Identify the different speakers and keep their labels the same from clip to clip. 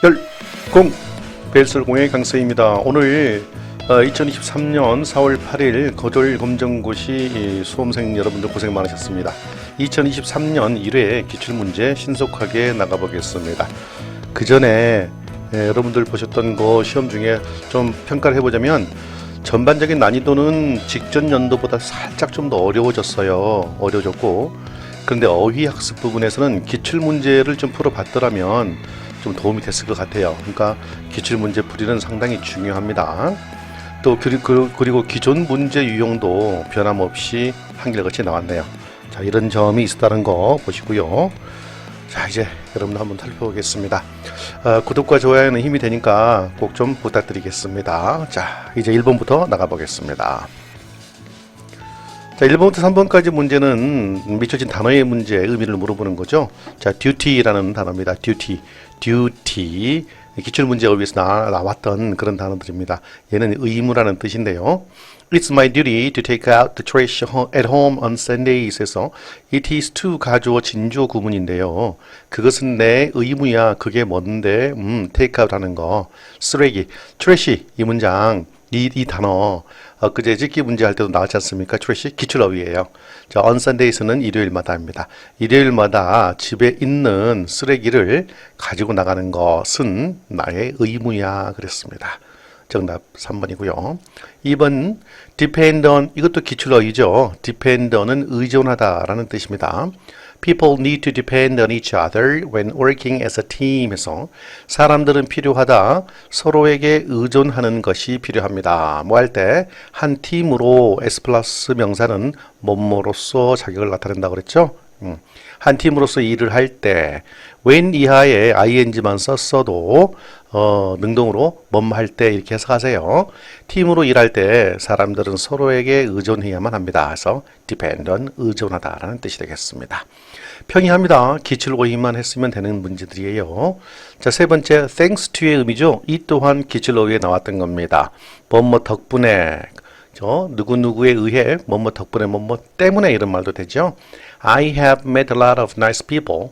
Speaker 1: 열공 벨설공의 강서입니다. 오늘 2023년 4월 8일 거절검정고시 수험생 여러분들 고생 많으셨습니다. 2023년 1회 기출문제 신속하게 나가보겠습니다. 그 전에 여러분들 보셨던 거 시험 중에 좀 평가를 해보자면 전반적인 난이도는 직전 연도보다 살짝 좀 더 어려워졌고, 그런데 어휘학습 부분에서는 기출문제를 좀 풀어봤더라면 좀 도움이 됐을 것 같아요. 그러니까 기출문제 풀이는 상당히 중요합니다. 또 그리고 기존 문제 유형도 변함없이 한결같이 나왔네요. 자, 이런 점이 있었다는 거 보시고요. 자, 이제 여러분들 한번 살펴보겠습니다. 구독과 좋아요는 힘이 되니까 꼭 좀 부탁드리겠습니다. 자, 이제 1번부터 나가보겠습니다. 자, 1번부터 3번까지 문제는 미쳐진 단어의 문제 의미를 물어보는 거죠. 자, duty라는 단어입니다. duty. 기출문제 어휘에서 나왔던 그런 단어들입니다. 얘는 의무라는 뜻인데요. It's my duty to take out the trash at home on Sundays 에서 it is to 가주어 진주어 구문인데요. 그것은 내 의무야. 그게 뭔데? take out 하는 거. 쓰레기. trash 이 문장. 이 단어 그제 찍기 문제 할 때도 나왔지 않습니까? 트래시 기출어휘예요. 자, on Sundays는 일요일마다입니다. 일요일마다 집에 있는 쓰레기를 가지고 나가는 것은 나의 의무야 그랬습니다. 정답 3번이고요. 2번 depend on 이것도 기출어휘죠. depend on은 의존하다라는 뜻입니다. People need to depend on each other when working as a team 해서 사람들은 필요하다. 서로에게 의존하는 것이 필요합니다. 뭐 할 때 한 팀으로 S 플러스 명사는 뭐뭐로서 자격을 나타낸다고 그랬죠. 한 팀으로서 일을 할 때 when 이하에 ing만 썼어도 능동으로 뭐뭐 할 때 이렇게 해석하세요. 팀으로 일할 때 사람들은 서로에게 의존해야만 합니다. 그래서 depend on 의존하다라는 뜻이 되겠습니다. 평이합니다. 기출 어휘만 했으면 되는 문제들이에요. 자, 세 번째 thanks to의 의미죠. 이 또한 기출 어휘에 나왔던 겁니다. 뭐뭐 덕분에 누구누구에 의해 뭐뭐 덕분에 뭐뭐 때문에 이런 말도 되죠. I have met a lot of nice people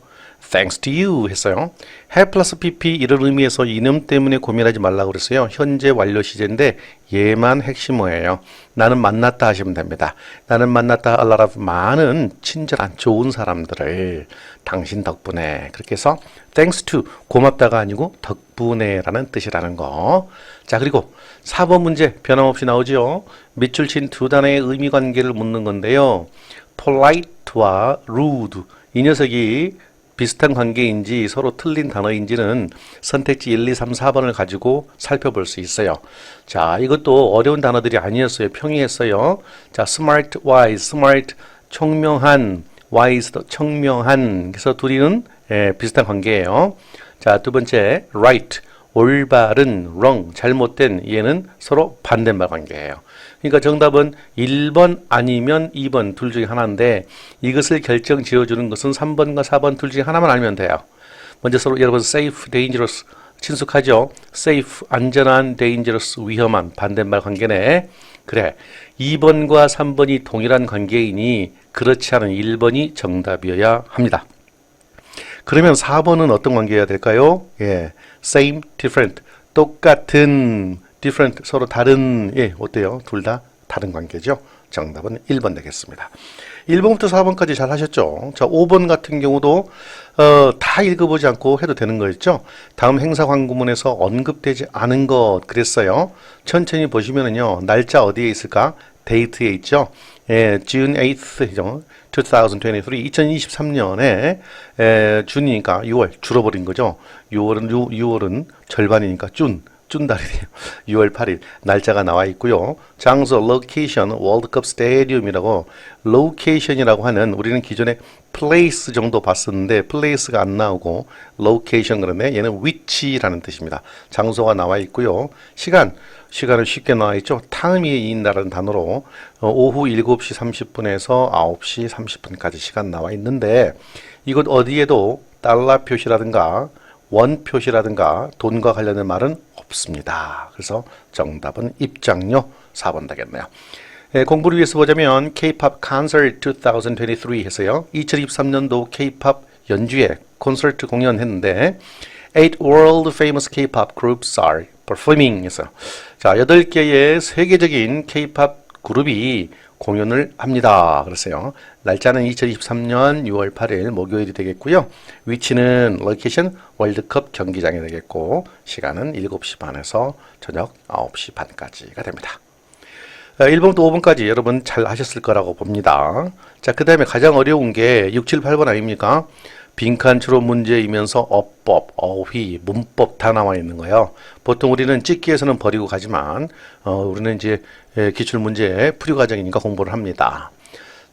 Speaker 1: thanks to you 했어요. have 플러스 pp 이런 의미에서 이놈 때문에 고민하지 말라고 그랬어요. 현재 완료 시제인데 얘만 핵심어예요. 나는 만났다 하시면 됩니다. 나는 만났다 a lot of 많은 친절한 좋은 사람들을 당신 덕분에 그렇게 해서 thanks to 고맙다가 아니고 덕분에라는 뜻이라는 거. 자, 그리고 4번 문제 변함없이 나오죠. 밑줄 친 두 단어의 의미 관계를 묻는 건데요. polite와 rude 이 녀석이 비슷한 관계인지 서로 틀린 단어인지는 선택지 1, 2, 3, 4번을 가지고 살펴볼 수 있어요. 자, 이것도 어려운 단어들이 아니었어요. 평이했어요. 자, smart, wise, smart, 총명한, wise, 청명한. 그래서 둘이는 비슷한 관계예요. 자, 두 번째, right, 올바른, wrong, 잘못된. 얘는 서로 반대말 관계예요. 그러니까 정답은 1번 아니면 2번 둘 중에 하나인데 이것을 결정 지어주는 것은 3번과 4번 둘 중에 하나만 알면 돼요. 먼저 서로 여러분 safe, dangerous 친숙하죠? safe, 안전한, dangerous, 위험한 반대말 관계네. 그래, 2번과 3번이 동일한 관계이니 그렇지 않은 1번이 정답이어야 합니다. 그러면 4번은 어떤 관계가 될까요? 예, same, different, 똑같은 different, 서로 다른, 어때요? 둘 다 다른 관계죠. 정답은 1번 되겠습니다. 1번부터 4번까지 잘 하셨죠? 자, 5번 같은 경우도 다 읽어보지 않고 해도 되는 거였죠? 다음 행사 광고문에서 언급되지 않은 것 그랬어요. 천천히 보시면은요. 날짜 어디에 있을까? 데이트에 있죠? June 8th, 2023년에 준이니까 6월 줄어버린 거죠. 6월은 절반이니까 준달이래요. 6월 8일 날짜가 나와 있고요. 장소, location, 월드컵 스테디움이라고 location이라고 하는 우리는 기존에 place 정도 봤었는데 place가 안 나오고 location 그러네. 얘는 위치라는 뜻입니다. 장소가 나와 있고요. 시간은 쉽게 나와 있죠. time이 있다는 단어로 오후 7시 30분에서 9시 30분까지 시간 나와 있는데 이곳 어디에도 달러 표시라든가 원 표시라든가 돈과 관련된 말은 없습니다. 그래서 정답은 입장료 4번 되겠네요. 공부를 위해서 보자면 K-pop Concert 2023 해서요. 2023년도 K-pop 연주회 콘서트 공연했는데 Eight world famous K-pop groups are performing 했어요. 자, 8개의 세계적인 K-pop 그룹이 공연을 합니다. 그랬어요. 날짜는 2023년 6월 8일 목요일이 되겠고요. 위치는 로케이션 월드컵 경기장이 되겠고 시간은 7시 반에서 저녁 9시 반까지가 됩니다. 1번부터 5번까지 여러분 잘 하셨을 거라고 봅니다. 자, 그 다음에 가장 어려운 게 6, 7, 8번 아닙니까? 빈칸 추론 문제이면서 어법, 어휘, 문법 다 나와 있는 거예요. 보통 우리는 찍기에서는 버리고 가지만 우리는 이제 기출 문제 풀이 과정이니까 공부를 합니다.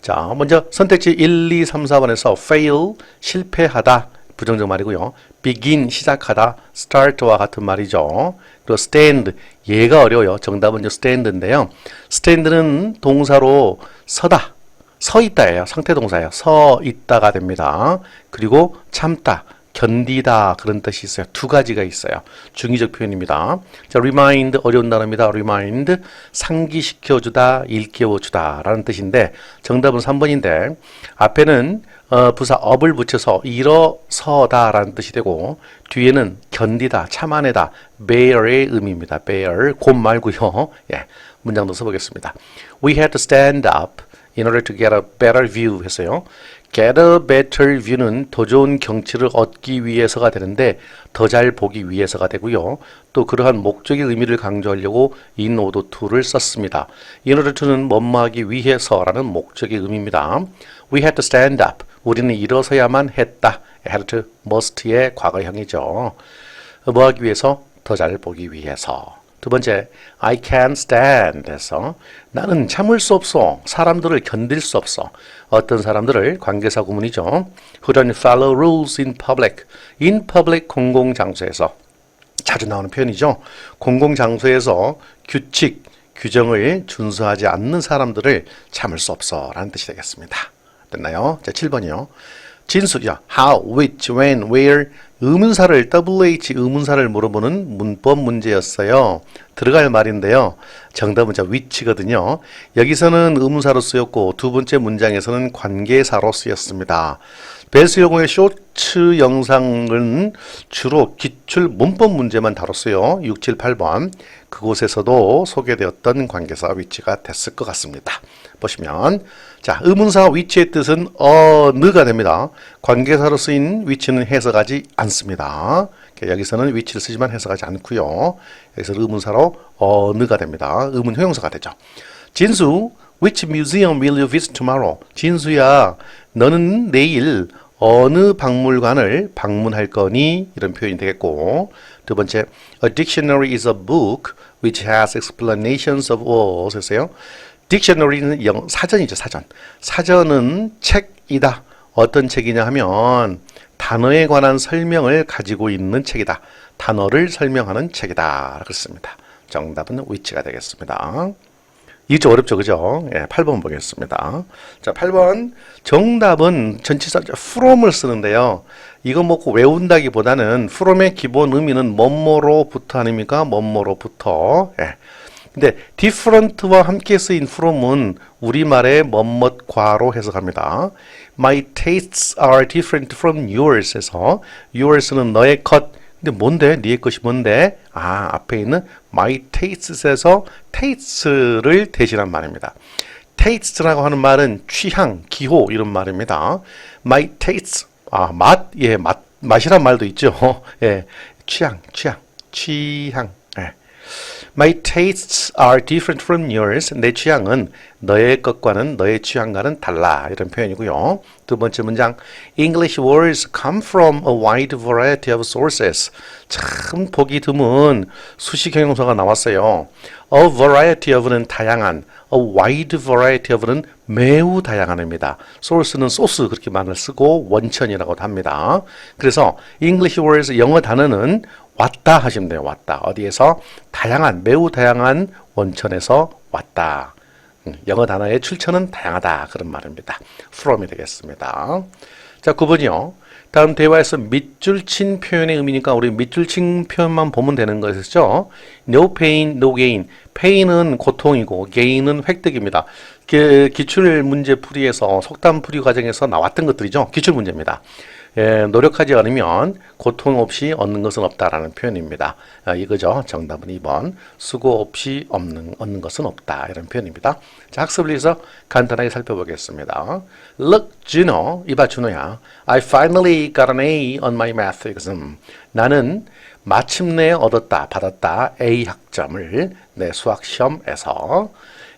Speaker 1: 자, 먼저 선택지 1, 2, 3, 4번에서 fail, 실패하다, 부정적 말이고요. begin, 시작하다, start와 같은 말이죠. 그리고 stand, 얘가 어려워요. 정답은 stand인데요. stand는 동사로 서다, 서 있다예요. 상태 동사예요. 서 있다가 됩니다. 그리고 참다, 견디다 그런 뜻이 있어요. 두 가지가 있어요. 중의적 표현입니다. 자, remind 어려운 단어입니다. remind 상기시켜주다, 일깨워주다 라는 뜻인데 정답은 3번인데 앞에는 부사 up을 붙여서 일어서다 라는 뜻이 되고 뒤에는 견디다, 참아내다, bear의 의미입니다. bear, 곰 말고요. 예, 문장도 써보겠습니다. We had to stand up in order to get a better view 했어요. get a better view는 더 좋은 경치를 얻기 위해서가 되는데 더 잘 보기 위해서가 되고요. 또 그러한 목적의 의미를 강조하려고 in order to를 썼습니다. in order to는 뭐뭐하기 위해서라는 목적의 의미입니다. We had to stand up. 우리는 일어서야만 했다. had to, must의 과거형이죠. 뭐 하기 위해서? 더 잘 보기 위해서. 두 번째, I can't stand 해서 나는 참을 수 없어. 사람들을 견딜 수 없어. 어떤 사람들을 관계사 구문이죠. Who don't follow rules in public. in public 공공장소에서 자주 나오는 표현이죠. 공공장소에서 규칙, 규정을 준수하지 않는 사람들을 참을 수 없어 라는 뜻이 되겠습니다. 됐나요? 자, 7번이요. 진수죠. How, which, when, where 의문사를 WH 의문사를 물어보는 문법 문제였어요. 들어갈 말인데요. 정답은 which거든요. 여기서는 의문사로 쓰였고 두 번째 문장에서는 관계사로 쓰였습니다. 배수 용어의 쇼츠 영상은 주로 기출 문법 문제만 다뤘어요. 6, 7, 8번 그곳에서도 소개되었던 관계사 which가 됐을 것 같습니다. 보시면 자, 의문사 which의 뜻은 어느가 됩니다. 관계사로 쓰인 which는 해석하지 않습니다. 여기서는 which를 쓰지만 해석하지 않고요. 여기서 의문사로 어느가 됩니다. 의문 형용사가 되죠. 진수, which museum will you visit tomorrow? 진수야, 너는 내일 어느 박물관을 방문할 거니? 이런 표현이 되겠고 두 번째, a dictionary is a book which has explanations of words 했어요. 딕셔너리는 사전이죠, 사전. 사전은 책이다. 어떤 책이냐 하면 단어에 관한 설명을 가지고 있는 책이다. 단어를 설명하는 책이다. 그렇습니다. 정답은 which가 되겠습니다. 이게 좀 어렵죠, 그죠? 예, 8번 보겠습니다. 자, 8번 정답은 전치사 from을 쓰는데요. 이거 먹고 외운다기보다는 from의 기본 의미는 뭐뭐로부터 아닙니까? 뭐뭐로부터. 예. 근데 different와 함께 쓰인 from은 우리말의 뭐뭇과로 해석합니다. My tastes are different from yours 해서 yours는 너의 것. 근데 뭔데? 네의 것이 뭔데? 아, 앞에 있는 my tastes에서 tastes를 대신한 말입니다. tastes라고 하는 말은 취향, 기호 이런 말입니다. My tastes, 맛, 예, 맛이란 말도 있죠. 예, 취향. 예. My tastes are different from yours. 내 취향은 너의 것과는 너의 취향과는 달라. 이런 표현이고요. 두 번째 문장 English words come from a wide variety of sources. 참 보기 드문 수식 형용사가 나왔어요. A variety of는 다양한, a wide variety of는 매우 다양한입니다. source는 소스 그렇게 말을 쓰고 원천이라고도 합니다. 그래서 English words 영어 단어는 왔다 하시면 돼요. 왔다. 어디에서? 다양한, 매우 다양한 원천에서 왔다. 영어 단어의 출처는 다양하다. 그런 말입니다. from이 되겠습니다. 자, 9번이요. 다음 대화에서 밑줄 친 표현의 의미니까 우리 밑줄 친 표현만 보면 되는 것이죠. No pain, no gain. pain은 고통이고 gain은 획득입니다. 기출 문제 풀이에서 속담 풀이 과정에서 나왔던 것들이죠. 기출 문제입니다. 노력하지 않으면 고통 없이 얻는 것은 없다라는 표현입니다. 이거죠. 정답은 2번. 수고 없이 얻는 것은 없다. 이런 표현입니다. 자, 학습을 위해서 간단하게 살펴보겠습니다. Look, Juno. 이봐, 준호야. I finally got an A on my math exam. 나는 마침내 받았다. A 학점을 내 수학 시험에서.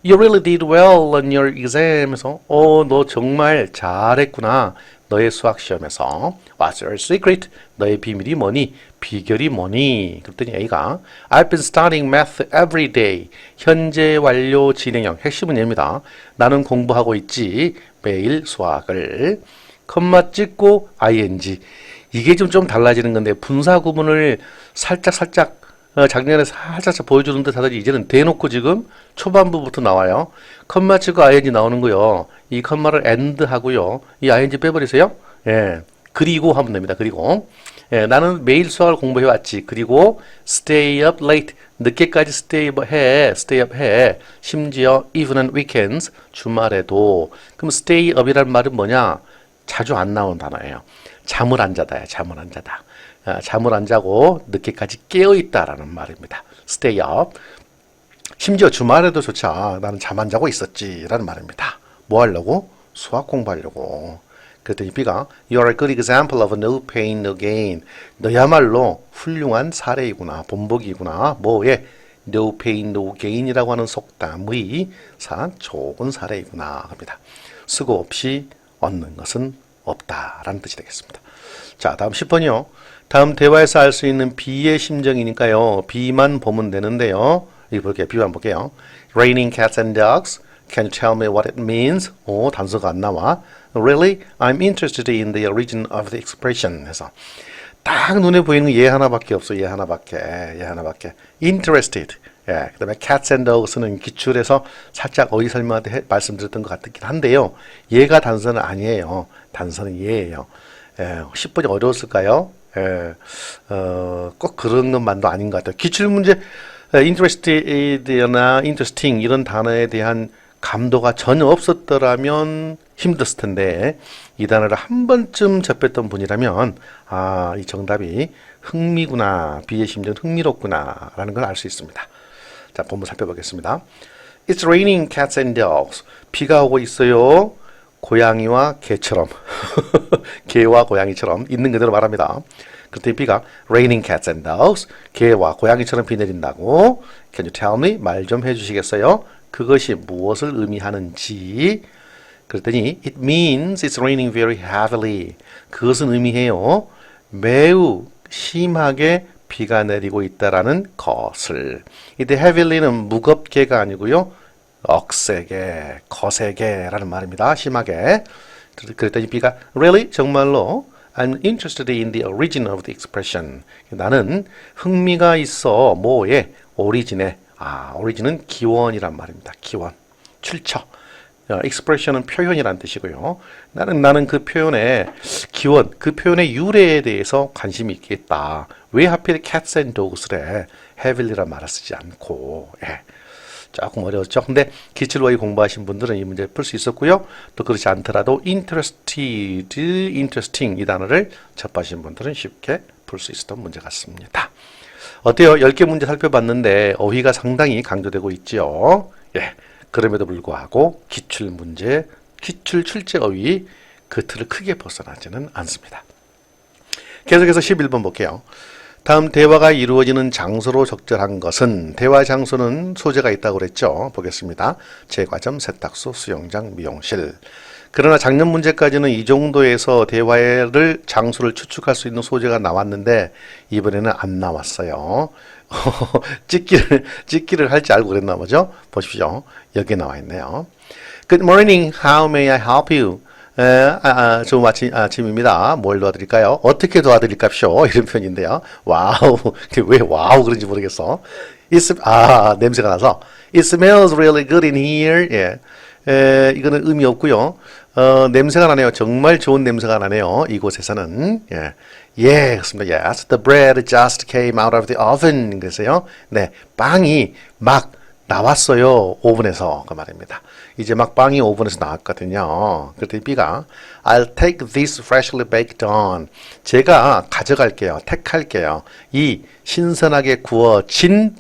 Speaker 1: You really did well on your exam에서 너 정말 잘했구나. 너의 수학 시험에서. What's your secret? 너의 비밀이 뭐니? 비결이 뭐니? 그랬더니 A가 I've been studying math every day. 현재 완료 진행형. 핵심은 얘입니다. 나는 공부하고 있지. 매일 수학을. 컴마 찍고 ing. 이게 좀 달라지는 건데 분사 구문을 살짝 작년에 살짝 보여주는 듯 하더니 이제는 대놓고 지금 초반부부터 나와요. 컴마 치고 ing 나오는 거요. 이 컴마를 and 하고요. 이 ing 빼버리세요. 예. 그리고 하면 됩니다. 그리고. 예, 나는 매일 수학을 공부해왔지. 그리고 stay up late. 늦게까지 stay up 해. 심지어 even on weekends. 주말에도. 그럼 stay up이란 말은 뭐냐? 자주 안 나오는 단어예요. 잠을 안 자다야. 잠을 안 자다. 잠을 안 자고 늦게까지 깨어있다라는 말입니다. stay up. 심지어 주말에도 좋죠. 나는 잠 안 자고 있었지 라는 말입니다. 뭐 하려고? 수학 공부하려고. 그랬더니 B가 You're a good example of no pain, no gain. 너야말로 훌륭한 사례이구나. 본보기이구나. 뭐에? No pain, no gain이라고 하는 속담의 좋은 사례이구나 합니다. 수고 없이 얻는 것은 없다라는 뜻이 되겠습니다. 자, 다음 10번이요. 다음 대화에서 알 수 있는 B의 심정이니까요. B만 보면 되는데요. 이거 볼게요. B만 볼게요. Raining cats and dogs. Can you tell me what it means? 단서가 안 나와. Really? I'm interested in the origin of the expression. 해서 딱 눈에 보이는 얘 하나밖에 없어. 얘 하나밖에. Interested. 예, 그 다음에 cats and dogs는 기출에서 살짝 어휘 설명할 때 말씀드렸던 것 같긴 한데요. 얘가 단서는 아니에요. 단서는 얘예요. 10번이 어려웠을까요? 꼭 그런 것만도 아닌 것 같아요. 기출문제 interested나 interesting 이런 단어에 대한 감도가 전혀 없었더라면 힘들었을 텐데 이 단어를 한 번쯤 접했던 분이라면 이 정답이 흥미구나. B의 심정 흥미롭구나 라는 걸 알 수 있습니다. 자, 본문 살펴보겠습니다. It's raining cats and dogs. 비가 오고 있어요. 고양이와 개처럼 개와 고양이처럼 있는 그대로 말합니다. 그때 B가 raining cats and dogs. 개와 고양이처럼 비 내린다고. Can you tell me? 말 좀 해주시겠어요? 그것이 무엇을 의미하는지. 그랬더니 It means it's raining very heavily. 그것은 의미해요. 매우 심하게 비가 내리고 있다라는 것을. 이때 heavily는 무겁게가 아니고요. 억세게, 거세게라는 말입니다. 심하게. 그랬더니 B가 Really? 정말로? I'm interested in the origin of the expression. 나는 흥미가 있어. 뭐에? 오리진에. 오리진은 기원이란 말입니다. 기원. 출처. expression은 표현이란 뜻이고요. 나는 그 표현의 기원, 그 표현의 유래에 대해서 관심이 있겠다. 왜 하필 cats and dogs를 해? heavily란 말을 쓰지 않고. 조금 어려웠죠. 근데 기출어휘 공부하신 분들은 이 문제 풀 수 있었고요. 또 그렇지 않더라도 interested, interesting 이 단어를 접하신 분들은 쉽게 풀 수 있었던 문제 같습니다. 어때요? 10개 문제 살펴봤는데 어휘가 상당히 강조되고 있죠. 그럼에도 불구하고 기출 문제, 기출 출제 어휘 그 틀을 크게 벗어나지는 않습니다. 계속해서 11번 볼게요. 다음 대화가 이루어지는 장소로 적절한 것은 대화 장소는 소재가 있다고 그랬죠. 보겠습니다. 제과점, 세탁소, 수영장, 미용실. 그러나 작년 문제까지는 이 정도에서 대화를 장소를 추측할 수 있는 소재가 나왔는데 이번에는 안 나왔어요. 찍기를 할지 알고 그랬나 보죠. 보십시오. 여기에 나와 있네요. Good morning. How may I help you? 좋은 아침입니다. 뭘 도와드릴까요? 어떻게 도와드릴까쇼? 이런 표현인데요. 와우. 왜 와우 그런지 모르겠어. 냄새가 나서. It smells really good in here. 이거는 의미 없고요. 냄새가 나네요. 정말 좋은 냄새가 나네요. 이곳에서는. 그렇습니다. Yes, the bread just came out of the oven. 그래서요. 네, 빵이 막 나왔어요. 오븐에서. 그 말입니다. 이제 막 빵이 오븐에서 나왔거든요. 그랬더니 B가 I'll take this freshly baked on. 제가 가져갈게요. 택할게요. 이 신선하게 구워진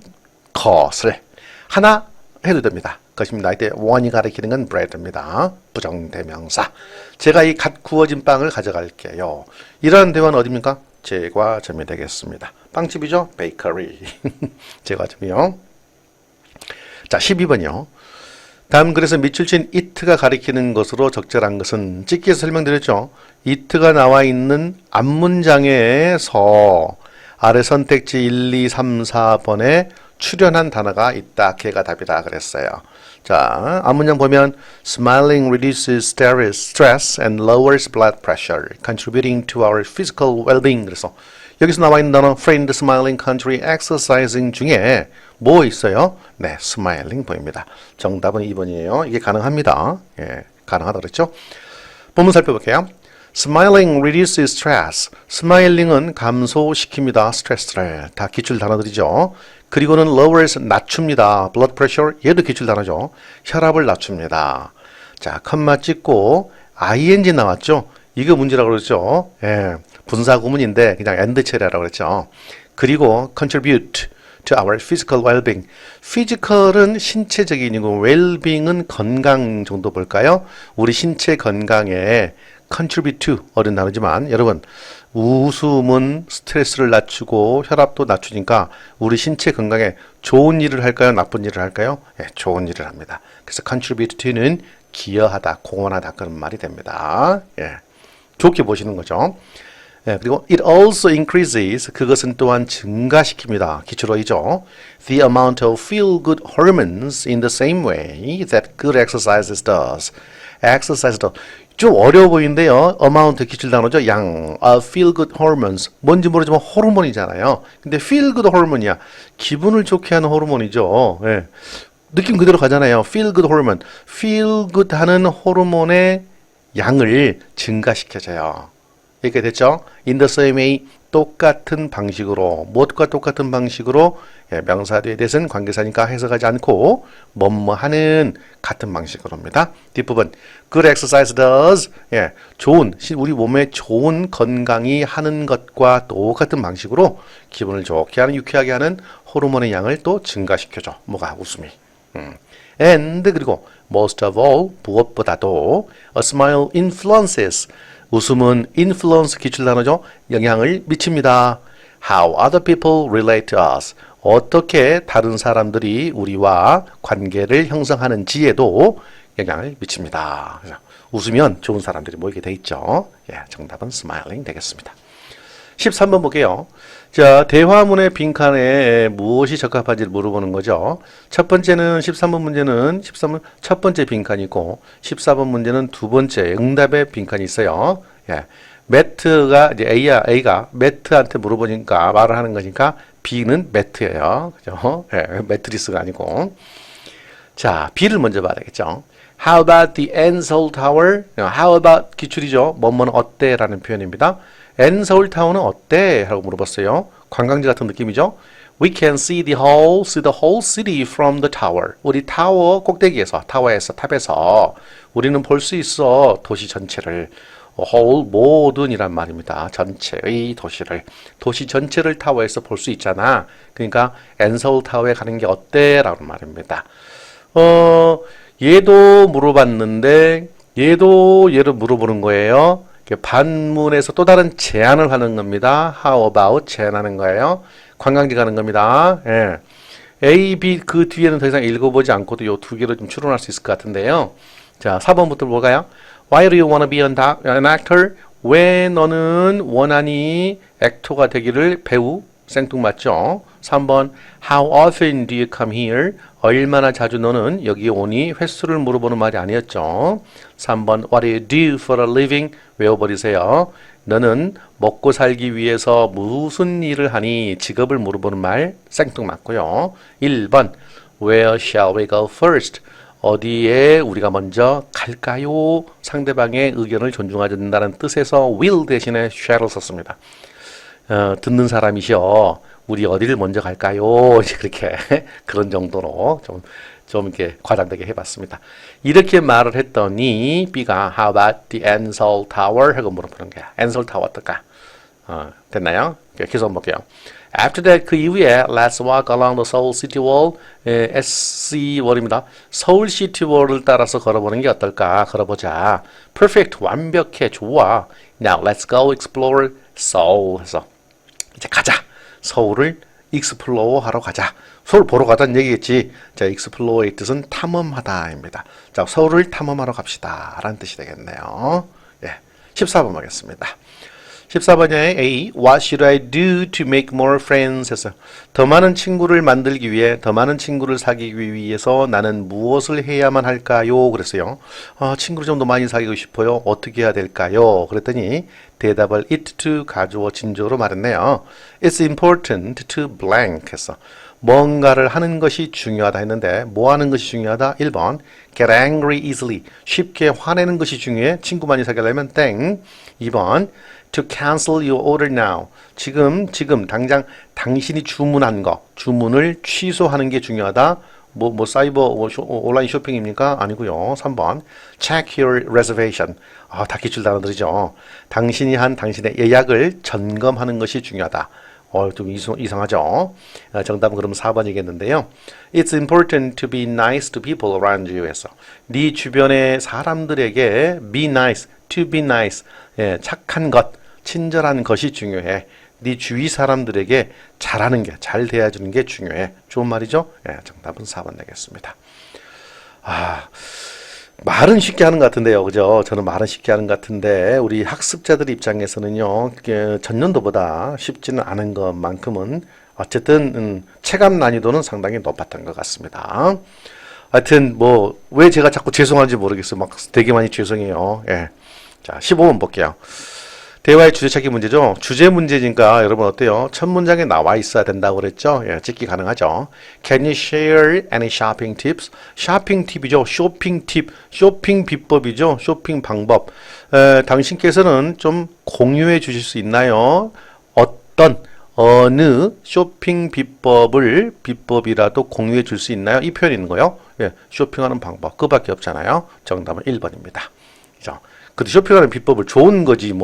Speaker 1: 것을 하나 해도 됩니다. 그것입니다. 이때 one이 가리키는 건 bread입니다. 부정대명사. 제가 이 갓 구워진 빵을 가져갈게요. 이러한 대화는 어디입니까? 제과점이 되겠습니다. 빵집이죠? 베이커리. 제과점이요. 자, 12번이요. 다음 글에서 밑줄 친 it가 가리키는 것으로 적절한 것은 찍기에서 설명드렸죠. it가 나와 있는 앞문장에서 아래 선택지 1, 2, 3, 4번에 출연한 단어가 있다. 걔가 답이다 그랬어요. 자, 앞문장 보면 Smiling reduces stress and lowers blood pressure, contributing to our physical well-being. 그래서 여기서 나와 있는 단어 Friend, Smiling, Country, Exercising 중에 뭐 있어요? 네, Smiling 보입니다. 정답은 2번이에요. 이게 가능합니다. 예, 가능하다 그랬죠? 본문 살펴볼게요. Smiling reduces stress. Smiling은 감소시킵니다. 스트레스를. 다 기출 단어들이죠. 그리고는 lowers 낮춥니다. blood pressure 얘도 기출 단어죠. 혈압을 낮춥니다. 자, 컴마 찍고 ing 나왔죠. 이거 문제라고 그랬죠. 예, 분사 구문인데 그냥 and 처리하라고 그랬죠. 그리고 contribute to our physical well-being. physical은 신체적인 이고 well-being은 건강 정도 볼까요? 우리 신체 건강에 contribute to 어려운 단어지만 여러분 웃음은 스트레스를 낮추고 혈압도 낮추니까 우리 신체 건강에 좋은 일을 할까요? 나쁜 일을 할까요? 예, 좋은 일을 합니다. 그래서 contribute to는 기여하다, 공헌하다 그런 말이 됩니다. 예, 좋게 보시는 거죠. 예, 그리고 it also increases 그것은 또한 증가시킵니다. 기출어이죠. The amount of feel-good hormones in the same way that good exercises does. exercise does. 좀 어려워 보이는데요. amount 기출 단어죠. 양, feel good hormones. 뭔지 모르지만 호르몬이잖아요. 근데 feel good hormone이야. 기분을 좋게 하는 호르몬이죠. 예. 느낌 그대로 가잖아요. feel good hormone. feel good 하는 호르몬의 양을 증가시켜줘요. 이렇게 됐죠? In the same way, 똑같은 방식으로, 무엇과 똑같은 방식으로 예, 명사 뒤에 대해서는 관계사니까 해석하지 않고 뭐뭐 하는 같은 방식으로입니다. 뒷부분 Good exercise does 예, 좋은 우리 몸에 좋은 건강이 하는 것과 똑같은 방식으로 기분을 좋게 하는 유쾌하게 하는 호르몬의 양을 또 증가시켜줘. 뭐가 웃음이. And 그리고 most of all 무엇보다도 a smile influences 웃음은 influence 기출 단어죠. 영향을 미칩니다. How other people relate to us. 어떻게 다른 사람들이 우리와 관계를 형성하는지에도 영향을 미칩니다. 그래서 웃으면 좋은 사람들이 모이게 돼 있죠. 예, 정답은 smiling 되겠습니다. 13번 볼게요. 자, 대화문의 빈칸에 무엇이 적합한지를 물어보는 거죠. 첫 번째는 13번 문제는 13번 첫 번째 빈칸이고 14번 문제는 두 번째 응답의 빈칸이 있어요. 예. 매트가 이제 A가 매트한테 물어보니까 말을 하는 거니까 B는 매트예요. 그죠? 예, 매트리스가 아니고. 자, B를 먼저 봐야 되겠죠. How about the Ansel Tower? How about 기출이죠. 뭐뭐는 어때라는 표현입니다. Ansel Tower는 어때? 라고 물어봤어요. 관광지 같은 느낌이죠. We can see the whole city from the tower. 우리 타워 꼭대기에서, 타워에서, 탑에서 우리는 볼 수 있어. 도시 전체를. whole, 모든이란 말입니다. 전체의 도시를. 도시 전체를 타워에서 볼 수 있잖아. 그러니까 Ansel 타워에 가는 게 어때? 라고 말입니다. 얘도 물어봤는데 얘도 얘를 물어보는 거예요. 반문에서 또 다른 제안을 하는 겁니다. How about 제안하는 거예요. 관광지 가는 겁니다. 예. A, B 그 뒤에는 더 이상 읽어보지 않고도 이 두 개로 좀 추론할 수 있을 것 같은데요. 자, 4번부터 볼까요? Why do you want to be an actor? 왜 너는 원하니 액터가 되기를 배우? 생뚱맞죠? 3번 How often do you come here? 얼마나 자주 너는 여기 오니? 횟수를 물어보는 말이 아니었죠. 3번 What do you do for a living? 외워버리세요. 너는 먹고 살기 위해서 무슨 일을 하니? 직업을 물어보는 말 생뚱맞고요. 1번 Where shall we go first? 어디에 우리가 먼저 갈까요? 상대방의 의견을 존중하지 않는다는 뜻에서 will 대신에 shall을 썼습니다. 듣는 사람이시여 우리 어디를 먼저 갈까요? 이제 그렇게 그런 정도로 좀 이렇게 과장되게 해봤습니다. 이렇게 말을 했더니 B가 How about the Ansel Tower? 하고 물어보는 거야. Ansel Tower 어떨까? 됐나요? 계속 볼게요. After that, 그 이후에 Let's walk along the Seoul City Wall, SC Wall입니다. 서울 시티 월을 따라서 걸어보는 게 어떨까? 걸어보자. Perfect, 완벽해, 좋아. Now let's go explore Seoul. 해서 이제 가자. 서울을 explore 하러 가자. 서울 보러 가자는 얘기겠지. 자, explore의 뜻은 탐험하다입니다. 자, 서울을 탐험하러 갑시다. 라는 뜻이 되겠네요. 예, 14번 보겠습니다. 14번에 A. What should I do to make more friends? 해서 더 많은 친구를 만들기 위해, 더 많은 친구를 사귀기 위해서 나는 무엇을 해야만 할까요? 그랬어요. 친구를 좀 더 많이 사귀고 싶어요. 어떻게 해야 될까요? 그랬더니 대답을 it to 가주어 진조로 말했네요. It's important to blank 했어. 뭔가를 하는 것이 중요하다 했는데 뭐 하는 것이 중요하다? 1번 get angry easily. 쉽게 화내는 것이 중요해. 친구 많이 사귀려면 땡. 2번 to cancel your order now. 지금 당장 당신이 주문한 거, 주문을 취소하는 게 중요하다. 사이버 온라인 쇼핑입니까? 아니고요. 3번 check your reservation. 다 기출 단어들이죠. 당신이 한 당신의 예약을 점검하는 것이 중요하다. 좀 이상하죠? 정답은 그럼 4번이겠는데요. It's important to be nice to people around you 해서 네 주변의 사람들에게 be nice, to be nice. 예, 착한 것, 친절한 것이 중요해. 네 주위 사람들에게 잘하는 게, 잘 대해주는 게 중요해. 좋은 말이죠? 예, 정답은 4번 되겠습니다. 말은 쉽게 하는 것 같은데요. 그죠? 저는 말은 쉽게 하는 것 같은데 우리 학습자들 입장에서는요. 전년도보다 쉽지는 않은 것만큼은 어쨌든 체감 난이도는 상당히 높았던 것 같습니다. 하여튼 왜 제가 자꾸 죄송한지 모르겠어요. 막 되게 많이 죄송해요. 예. 자, 15번 볼게요. 대화의 주제 찾기 문제죠. 주제 문제니까 여러분 어때요? 첫 문장에 나와 있어야 된다고 그랬죠? 예, 찍기 가능하죠. Can you share any shopping tips? 쇼핑 팁이죠. 쇼핑 팁, 쇼핑 비법이죠. 쇼핑 방법. 당신께서는 좀 공유해 주실 수 있나요? 어느 쇼핑 비법이라도 공유해 줄 수 있나요? 이 표현이 있는 거예요. 예, 쇼핑하는 방법. 그밖에 없잖아요. 정답은 1번입니다. 그죠? 근데 쇼핑하는 비법을 좋은 거지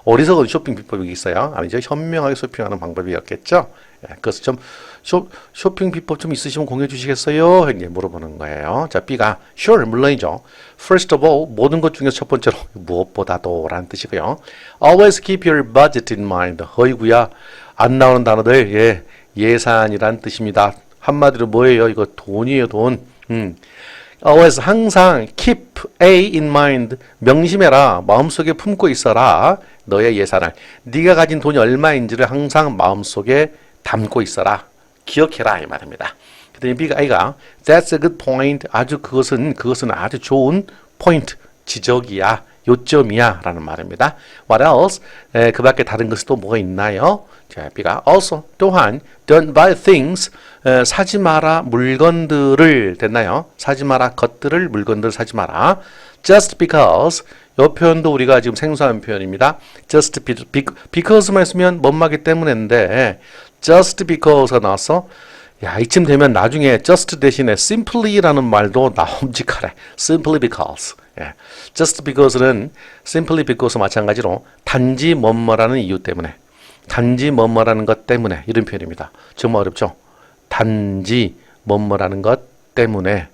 Speaker 1: 어리석은 쇼핑 비법이 있어요? 아니죠. 현명하게 쇼핑하는 방법이었겠죠. 예, 그래서 좀 쇼핑 비법 좀 있으시면 공유해 주시겠어요? 이제 물어보는 거예요. 자, B가 sure 물론이죠. First of all 모든 것 중에서 첫 번째로 무엇보다도 라는 뜻이고요. Always keep your budget in mind. 어이구야 안 나오는 단어들. 예, 예산이란 뜻입니다. 한마디로 뭐예요? 이거 돈이에요, 돈. Always 항상 keep A in mind 명심해라. 마음속에 품고 있어라. 너의 예산을. 네가 가진 돈이 얼마인지를 항상 마음속에 담고 있어라. 기억해라 이 말입니다. 그랬더니 B가 A가 That's a good point. 그것은 아주 좋은 포인트. 지적이야. 요점이야 라는 말입니다. What else? 그 밖에 다른 것이 또 뭐가 있나요? 자, B가 also 또한 don't buy things 사지 마라 물건들을 됐나요? 사지 마라 것들을 물건들을 사지 마라. Just because 이 표현도 우리가 지금 생소한 표현입니다. Just because만 있으면 뭐뭐하기 때문인데 just because가 나와서 야 이쯤 되면 나중에 just 대신에 simply라는 말도 나옴직하래. Simply because. 예. Just because는 simply because 마찬가지로 단지 뭐뭐라는 이유 때문에 단지 뭐뭐라는 것 때문에 이런 표현입니다. 정말 어렵죠? 단지 뭐뭐라는 것 때문에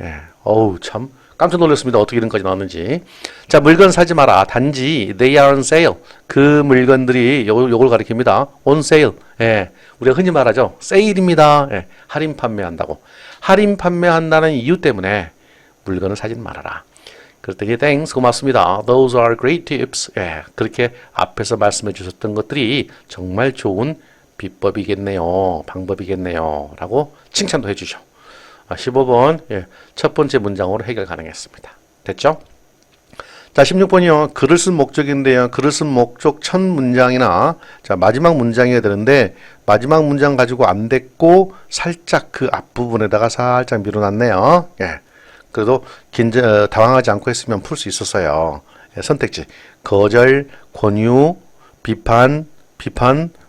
Speaker 1: 예. 어우 참 깜짝 놀랐습니다. 어떻게 이런까지 나왔는지. 자, 물건 사지 마라. 단지 they are on sale. 그 물건들이 요걸 가리킵니다. on sale. 예. 우리가 흔히 말하죠. 세일입니다. 예. 할인 판매한다고. 할인 판매한다는 이유 때문에 물건을 사지 말아라. 그랬더니 thanks 고맙습니다. Those are great tips. 예, 그렇게 앞에서 말씀해 주셨던 것들이 정말 좋은 비법이겠네요. 방법이겠네요. 라고 칭찬도 해주죠. 15번 예, 첫 번째 문장으로 해결 가능했습니다. 됐죠? 자, 16번이요. 글을 쓴 목적인데요. 글을 쓴 목적 첫 문장이나 자 마지막 문장이어야 되는데 마지막 문장 가지고 안 됐고 살짝 그 앞부분에다가 살짝 밀어놨네요. 예. 그래도 당황하지 않고 했으면 풀 수 있었어요. 예, 선택지 거절, 권유, 비판,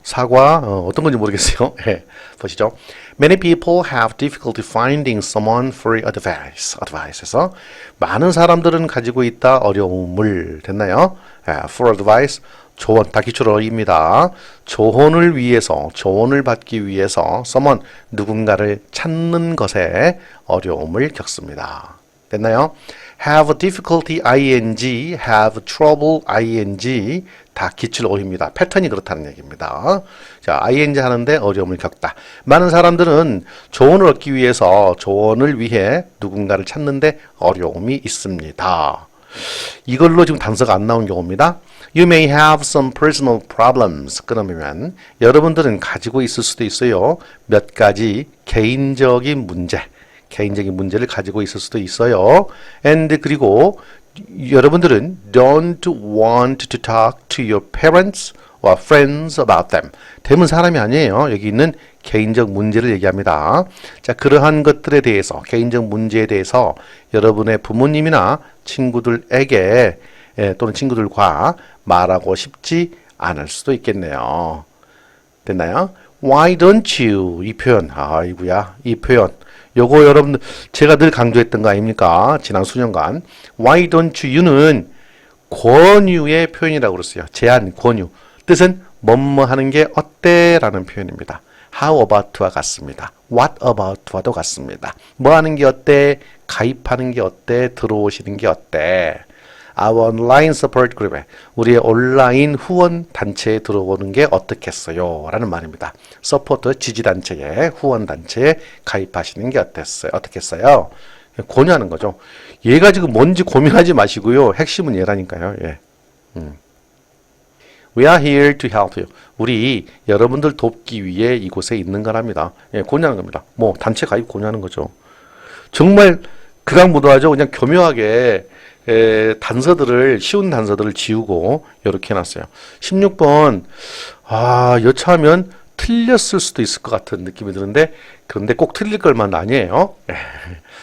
Speaker 1: 사과 어떤 건지 모르겠어요. 예, 보시죠. Many people have difficulty finding someone for advice. advice에서 많은 사람들은 가지고 있다 어려움을 됐나요? 예, for advice 조언 다 기출어입니다. 조언을 위해서 조언을 받기 위해서 someone 누군가를 찾는 것에 어려움을 겪습니다. 됐나요? have difficulty ing, have trouble ing 다 기출어입니다. 패턴이 그렇다는 얘기입니다. 자, ing 하는데 어려움을 겪다. 많은 사람들은 조언을 얻기 위해서 조언을 위해 누군가를 찾는데 어려움이 있습니다. 이걸로 지금 단서가 안 나온 경우입니다. You may have some personal problems. 그러면 여러분들은 가지고 있을 수도 있어요. 몇 가지 개인적인 문제를 가지고 있을 수도 있어요. And 그리고 여러분들은 don't want to talk to your parents or friends about them. 대문 사람이 아니에요. 여기 있는 개인적 문제를 얘기합니다. 자, 그러한 것들에 대해서 개인적 문제에 대해서 여러분의 부모님이나 친구들에게 또는 친구들과 말하고 싶지 않을 수도 있겠네요. 됐나요? Why don't you? 이 표현. 아이고야. 이 표현. 요거 여러분들 제가 늘 강조했던 거 아닙니까? 지난 수년간. Why don't you는 권유의 표현이라고 그랬어요. 제안, 권유. 뜻은 뭐뭐 하는 게 어때? 라는 표현입니다. How about와 같습니다. What about와도 같습니다. 뭐 하는 게 어때? 가입하는 게 어때? 들어오시는 게 어때? Our online support group에 우리의 온라인 후원 단체에 들어오는 게 어떻겠어요? 라는 말입니다. 서포트 지지단체에 후원 단체에 가입하시는 게 어떻겠어요? 권유하는 거죠. 얘가 지금 뭔지 고민하지 마시고요. 핵심은 얘라니까요. 예. We are here to help you. 우리 여러분들 돕기 위해 이곳에 있는 거랍니다. 예, 권유하는 겁니다. 뭐 단체 가입 권유하는 거죠. 정말 극악무도하죠. 그냥 교묘하게 단서들을 쉬운 단서들을 지우고 이렇게 해놨어요. 16번 여차하면 틀렸을 수도 있을 것 같은 느낌이 드는데 그런데 꼭 틀릴 것만 아니에요.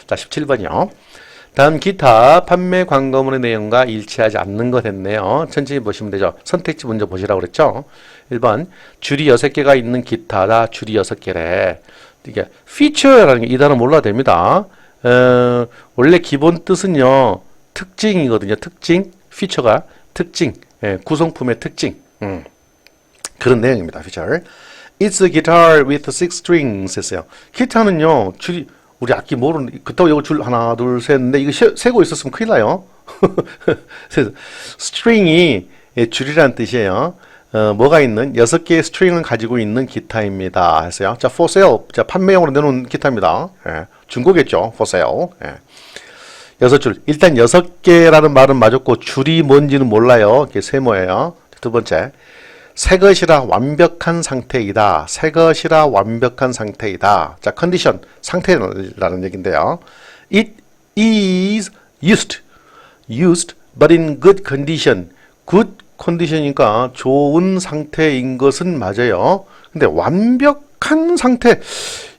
Speaker 1: 자 17번이요. 다음 기타 판매 광고문의 내용과 일치하지 않는 것 했네요. 천천히 보시면 되죠. 선택지 먼저 보시라고 그랬죠. 1번 줄이 6개가 있는 기타다. 줄이 6개래. 이게 feature라는 게 이 단어 몰라도 됩니다. 원래 기본 뜻은요. 특징이거든요. 특징, feature가 특징, 구성품의 특징. 그런 내용입니다. feature. It's a guitar with 6 strings 했어요. 기타는요. 줄이 우리 악기 모르는 그렇다고 이거 줄 하나 둘 셋 넷 이거 세고 있었으면 큰일 나요. 스트링이 줄이라는 뜻이에요. 뭐가 있는 6개의 스트링을 가지고 있는 기타입니다. 했어요. 자, for sale. 자, 판매용으로 내놓은 기타입니다. 중고겠죠. for sale. 6줄. 일단 6개라는 말은 맞았고 줄이 뭔지는 몰라요. 이게 세모예요. 두 번째. 새 것이라 완벽한 상태이다. 새 것이라 완벽한 상태이다. 자, 컨디션, 상태라는 얘기인데요. It is used, but in good condition. good condition이니까 좋은 상태인 것은 맞아요. 근데 완벽한 상태,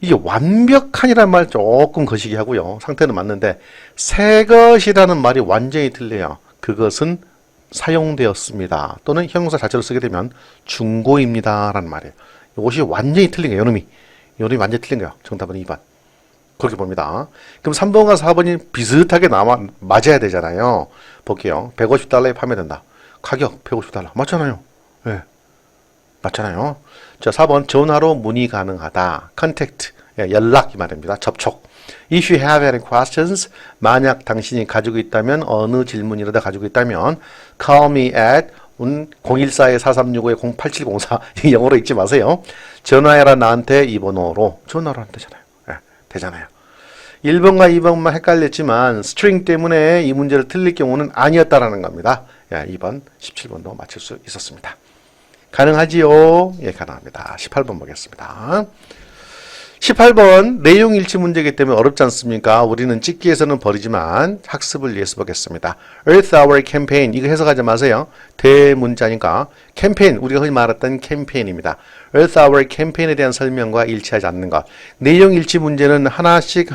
Speaker 1: 이게 완벽한이라는 말 조금 거시기 하고요. 상태는 맞는데 새 것이라는 말이 완전히 틀려요. 그것은 사용되었습니다. 또는 형용사 자체로 쓰게 되면 중고입니다. 라는 말이에요. 이것이 완전히 틀린 거예요. 요놈이 완전히 틀린 거예요. 정답은 2번. 그렇게 봅니다. 그럼 3번과 4번이 비슷하게 맞아야 되잖아요. 볼게요. $150에 판매된다. 가격 $150. 맞잖아요. 네. 맞잖아요. 자, 4번 전화로 문의 가능하다. contact. 연락 이 말입니다. 접촉. If you have any questions, 만약 당신이 가지고 있다면 어느 질문이라도 가지고 있다면 call me at 014-4365-0704 영어로 읽지 마세요. 전화해라 나한테 이 번호로 전화로 하면 되잖아요. 되잖아요. 1번과 2번만 헷갈렸지만 string 때문에 이 문제를 틀릴 경우는 아니었다라는 겁니다. 2번, 17번도 맞출 수 있었습니다. 가능하지요? 예, 가능합니다. 18번 보겠습니다. 18번 내용 일치 문제이기 때문에 어렵지 않습니까? 우리는 찍기에서는 버리지만 학습을 위해서 보겠습니다. Earth Hour Campaign 이거 해석하지 마세요. 대문자니까 캠페인 우리가 흔히 말했던 캠페인입니다. Earth Hour Campaign에 대한 설명과 일치하지 않는 것. 내용 일치 문제는 하나씩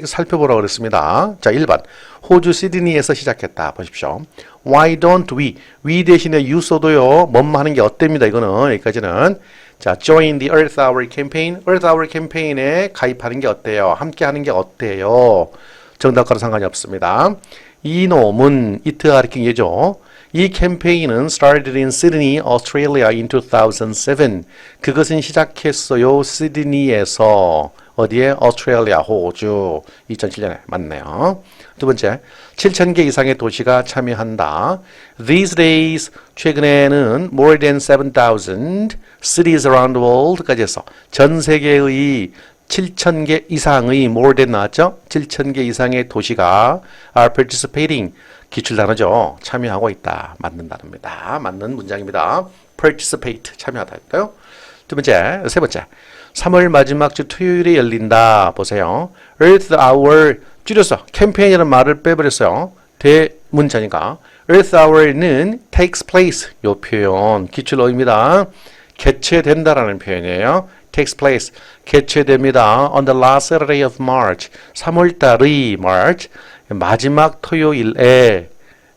Speaker 1: 살펴보라고 그랬습니다. 자 1번 호주 시드니에서 시작했다. 보십시오. Why don't we? We 대신에 you 써도요. 뭐뭐 하는 게 어때입니다. 이거는 여기까지는 자, join the Earth Hour campaign. Earth Hour 캠페인에 가입하는 게 어때요? 함께 하는 게 어때요? 정답과는 상관이 없습니다. 이놈은 it 가리킨 예죠. 이 캠페인은 started in Sydney, Australia in 2007. 그것은 시작했어요. 시드니에서. 어디에? 오스트레일리아, 호주. 2007년에 맞네요. 두 번째, 7,000개 이상의 도시가 참여한다. These days, 최근에는 more than 7,000 cities around the world까지 해서 전 세계의 7,000개 이상의 more than 나왔죠? 7,000개 이상의 도시가 are participating. 기출 단어죠. 참여하고 있다. 맞는 단어입니다. 맞는 문장입니다. participate. 참여하다 했고요. 세 번째. 3월 마지막 주 토요일에 열린다. 보세요. Earth Hour 줄여서 캠페인이라는 말을 빼버렸어요. 대문자니까. Earth Hour는 takes place. 요 표현 기출어입니다. 개최된다라는 표현이에요. takes place. 개최됩니다. On the last Saturday of March. 3월달의 March. 마지막 토요일에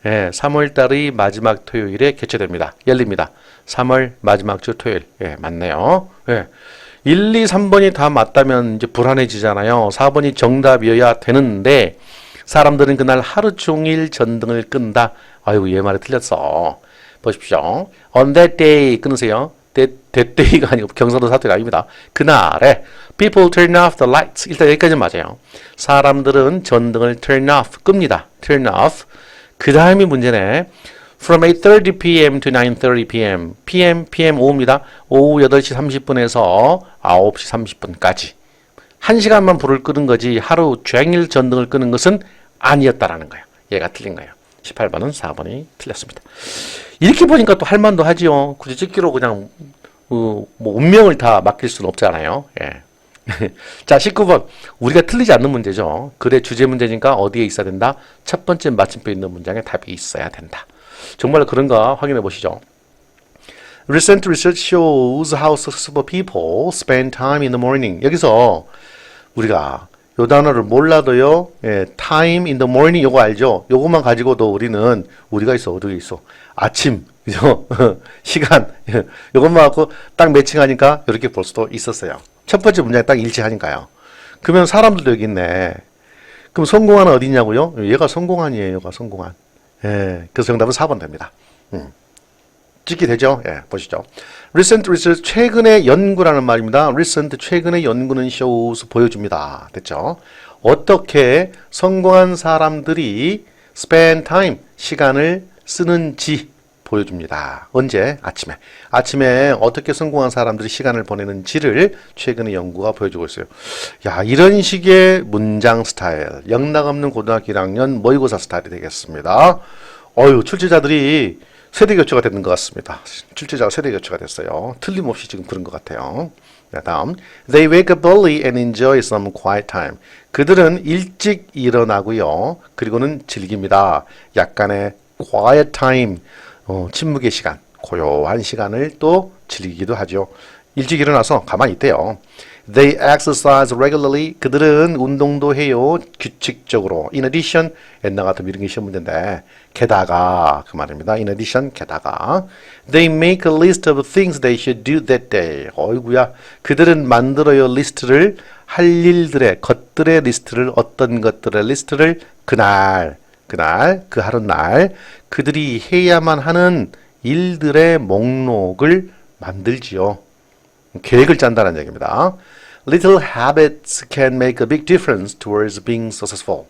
Speaker 1: 3월달의 마지막 토요일에 개최됩니다. 열립니다. 3월 마지막 주 토요일. 맞네요. 1, 2, 3번이 다 맞다면 이제 불안해지잖아요. 4번이 정답이어야 되는데 사람들은 그날 하루 종일 전등을 끈다. 아이고 얘 말이 틀렸어. 보십시오. On that day 끊으세요. that day가 아니고 경상도 사투리가 아닙니다. 그날에 people turn off the lights. 일단 여기까지는 맞아요. 사람들은 전등을 turn off 끕니다. turn off. 그 다음이 문제네. From 8:30 p.m. to 9:30 p.m. PM 오후입니다. 오후 8시 30분에서 9시 30분까지. 1시간만 불을 끄는 거지 하루 종일 전등을 끄는 것은 아니었다라는 거예요. 얘가 틀린 거예요. 18번은 4번이 틀렸습니다. 이렇게 보니까 또 할만도 하지요. 굳이 찍기로 그냥 뭐 운명을 다 맡길 수는 없잖아요. 자, 19번. 우리가 틀리지 않는 문제죠. 글의 주제 문제니까 어디에 있어야 된다? 첫 번째 마침표 있는 문장에 답이 있어야 된다. 정말 그런가 확인해 보시죠. Recent research shows how successful people spend time in the morning. 여기서 우리가 요 단어를 몰라도요. time in the morning 요거 알죠? 요것만 가지고도 우리는 어디가 있어? 아침, 그죠? 시간 요것만 갖고 딱 매칭하니까 이렇게 볼 수도 있었어요. 첫 번째 문장이 딱 일치하니까요. 그러면 사람들도 여기 있네. 그럼 성공한 어디 있냐고요? 얘가 성공한이에요. 얘가 성공한. 그래서 정답은 4번 됩니다. 찍기 되죠? 보시죠. Recent research, 최근의 연구라는 말입니다. Recent, 최근의 연구는 shows, 보여줍니다. 됐죠? 어떻게 성공한 사람들이 spend time, 시간을 쓰는지 보여줍니다. 언제? 아침에. 아침에 어떻게 성공한 사람들이 시간을 보내는지를 최근의 연구가 보여주고 있어요. 야, 이런 식의 문장 스타일, 영락없는 고등학교 1학년 모의고사 스타일이 되겠습니다. 출제자들이 세대교체가 되는 것 같습니다. 출제자가 세대교체가 됐어요. 틀림없이 지금 그런 것 같아요. 다음, They wake up early and enjoy some quiet time. 그들은 일찍 일어나고요. 그리고는 즐깁니다. 약간의 quiet time, 침묵의 시간, 고요한 시간을 또 즐기기도 하죠. 일찍 일어나서 가만히 있대요. They exercise regularly. 그들은 운동도 해요. 규칙적으로. In addition, 옛날 같으면 이런 게 시험 문제인데 게다가 그 말입니다. In addition, 게다가 They make a list of things they should do that day. 어이구야. 그들은 만들어요. 리스트를 할 일들의 것들의 리스트를 어떤 것들의 리스트를 그날 그 하루 날 그들이 해야만 하는 일들의 목록을 만들지요. 계획을 짠다는 얘기입니다. Little habits can make a big difference towards being successful.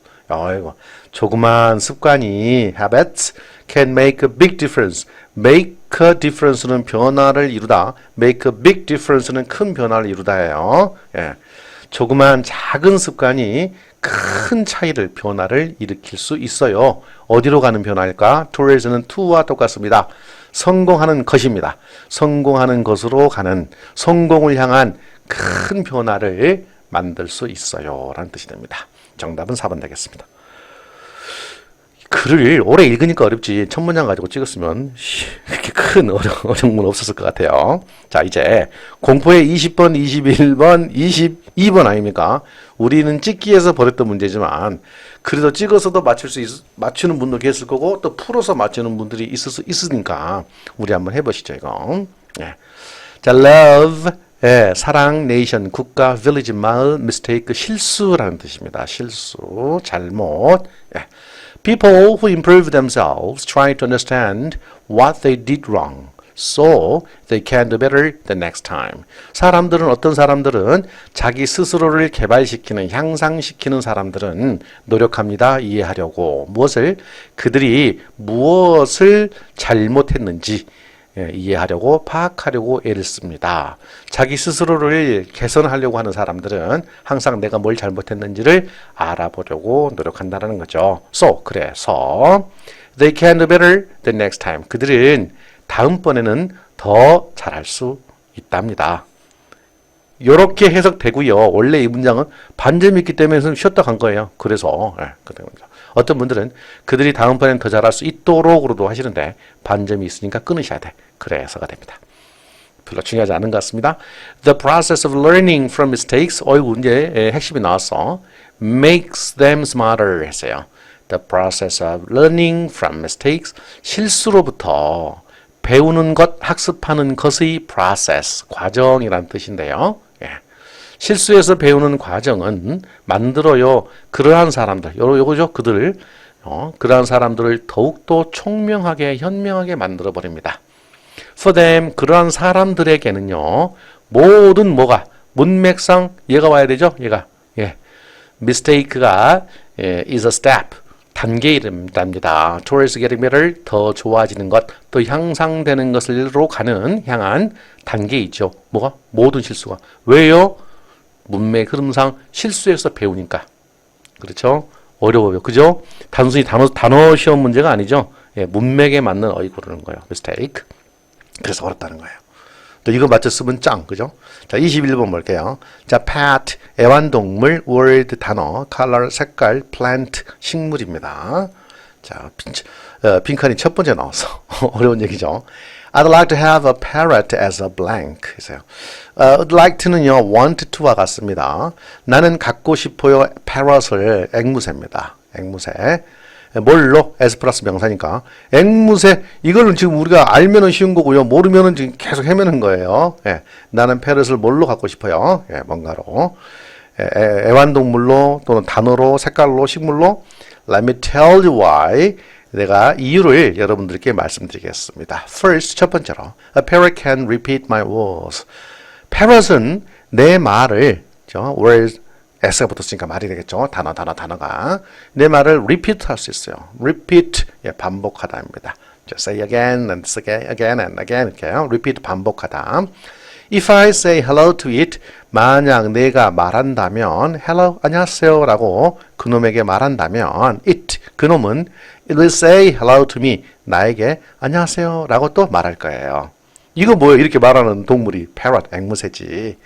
Speaker 1: 조그만 습관이 habits can make a big difference. make a difference는 변화를 이루다. make a big difference는 큰 변화를 이루다예요. 조그만 작은 습관이 큰 차이를 변화를 일으킬 수 있어요. 어디로 가는 변화일까? towards는 to와 똑같습니다. 성공하는 것입니다. 성공하는 것으로 가는 성공을 향한 큰 변화를 만들 수 있어요. 라는 뜻이 됩니다. 정답은 4번 되겠습니다. 글을 오래 읽으니까 어렵지 첫 문장 가지고 찍었으면 이렇게 큰 어려움은 없었을 것 같아요. 자, 이제 공포의 20번, 21번, 22번 아닙니까? 우리는 찍기에서 버렸던 문제지만 그래도 찍어서도 맞추는 분도 계실 거고 또 풀어서 맞추는 분들이 있으니까 우리 한번 해보시죠. 이거. 자, love, 사랑, nation, 국가, village, 마을, mistake, 실수라는 뜻입니다. 실수, 잘못. People who improve themselves try to understand what they did wrong. So they can do better the next time. 어떤 사람들은 자기 스스로를 개발시키는, 향상시키는 사람들은 노력합니다. 이해하려고. 그들이 무엇을 잘못했는지 이해하려고, 파악하려고 애를 습니다. 자기 스스로를 개선하려고 하는 사람들은 항상 내가 뭘 잘못했는지를 알아보려고 노력한다는 거죠. 그래서 they can do better the next time. 그들은 다음번에는 더 잘할 수 있답니다. 이렇게 해석되고요. 원래 이 문장은 반점이 있기 때문에 쉬었다 간 거예요. 그래서 어떤 분들은 그들이 다음번에는 더 잘할 수 있도록으로도 하시는데 반점이 있으니까 끊으셔야 돼. 그래서가 됩니다. 별로 중요하지 않은 것 같습니다. The process of learning from mistakes. 이제 핵심이 나왔어. Makes them smarter 했어요. The process of learning from mistakes. 실수로부터 배우는 것, 학습하는 것의 process, 과정이란 뜻인데요. 실수에서 배우는 과정은 만들어요. 그러한 사람들, 요거죠. 그러한 사람들을 더욱더 총명하게, 현명하게 만들어 버립니다. For them, 그러한 사람들에게는요, 모든 문맥상 얘가 와야 되죠. mistake가 is a step. 단계 이름입니다. Towards getting better, 더 좋아지는 것, 더 향상되는 것으로 향한 단계이죠. 모든 실수가. 왜요? 문맥 흐름상 실수에서 배우니까. 그렇죠? 어려워요. 그죠? 단순히 단어 시험 문제가 아니죠. 문맥에 맞는 어휘 고르는 거예요. mistake. 그래서 어렵다는 거예요. 또 이거 맞췄으면 짱, 그죠? 자, 21번 볼게요. 자, pet, 애완동물, word, 단어, color, 색깔, plant, 식물입니다. 자, 빈칸이 첫 번째 나왔어. 어려운 얘기죠. I'd like to have a parrot as a blank. 그래서요. I'd like to는요, want to와 같습니다. 나는 갖고 싶어요. parrot을 앵무새입니다. 앵무새. 뭘로? S 플러스 명사니까. 앵무새, 이거는 지금 우리가 알면은 쉬운 거고요. 모르면은 지금 계속 헤매는 거예요. 나는 패럿을 뭘로 갖고 싶어요? 뭔가로. 애완동물로, 또는 단어로, 색깔로, 식물로. Let me tell you why. 내가 이유를 여러분들께 말씀드리겠습니다. First, 첫 번째로. A parrot can repeat my words. parrot은 내 말을, words, S가 붙었으니까 말이 되겠죠. 단어가. 내 말을 repeat 할 수 있어요. repeat, 반복하다입니다. say again and again and again 이렇게요. repeat, 반복하다. If I say hello to it, 만약 내가 말한다면 hello, 안녕하세요 라고 그놈에게 말한다면 it, 그놈은 it will say hello to me, 나에게 안녕하세요 라고 또 말할 거예요. 이거 뭐예요? 이렇게 말하는 동물이 parrot, 앵무새지.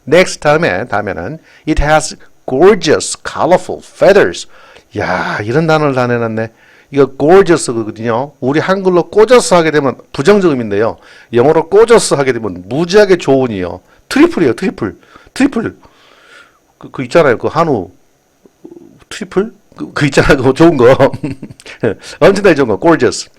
Speaker 1: Next 다음에는 it has gorgeous, colorful feathers. 야, 이런 단어를 다 내놨네. 이거 gorgeous거든요. 우리 한글로 꽂아서 하게 되면 부정적음인데요. 영어로 꽂아서 하게 되면 무지하게 좋은이요. 트리플이에요, 트리플. 그 있잖아요. 그 한우 트리플? 그 있잖아요. 그거 좋은 거. 엄청나게 좋은 거. gorgeous.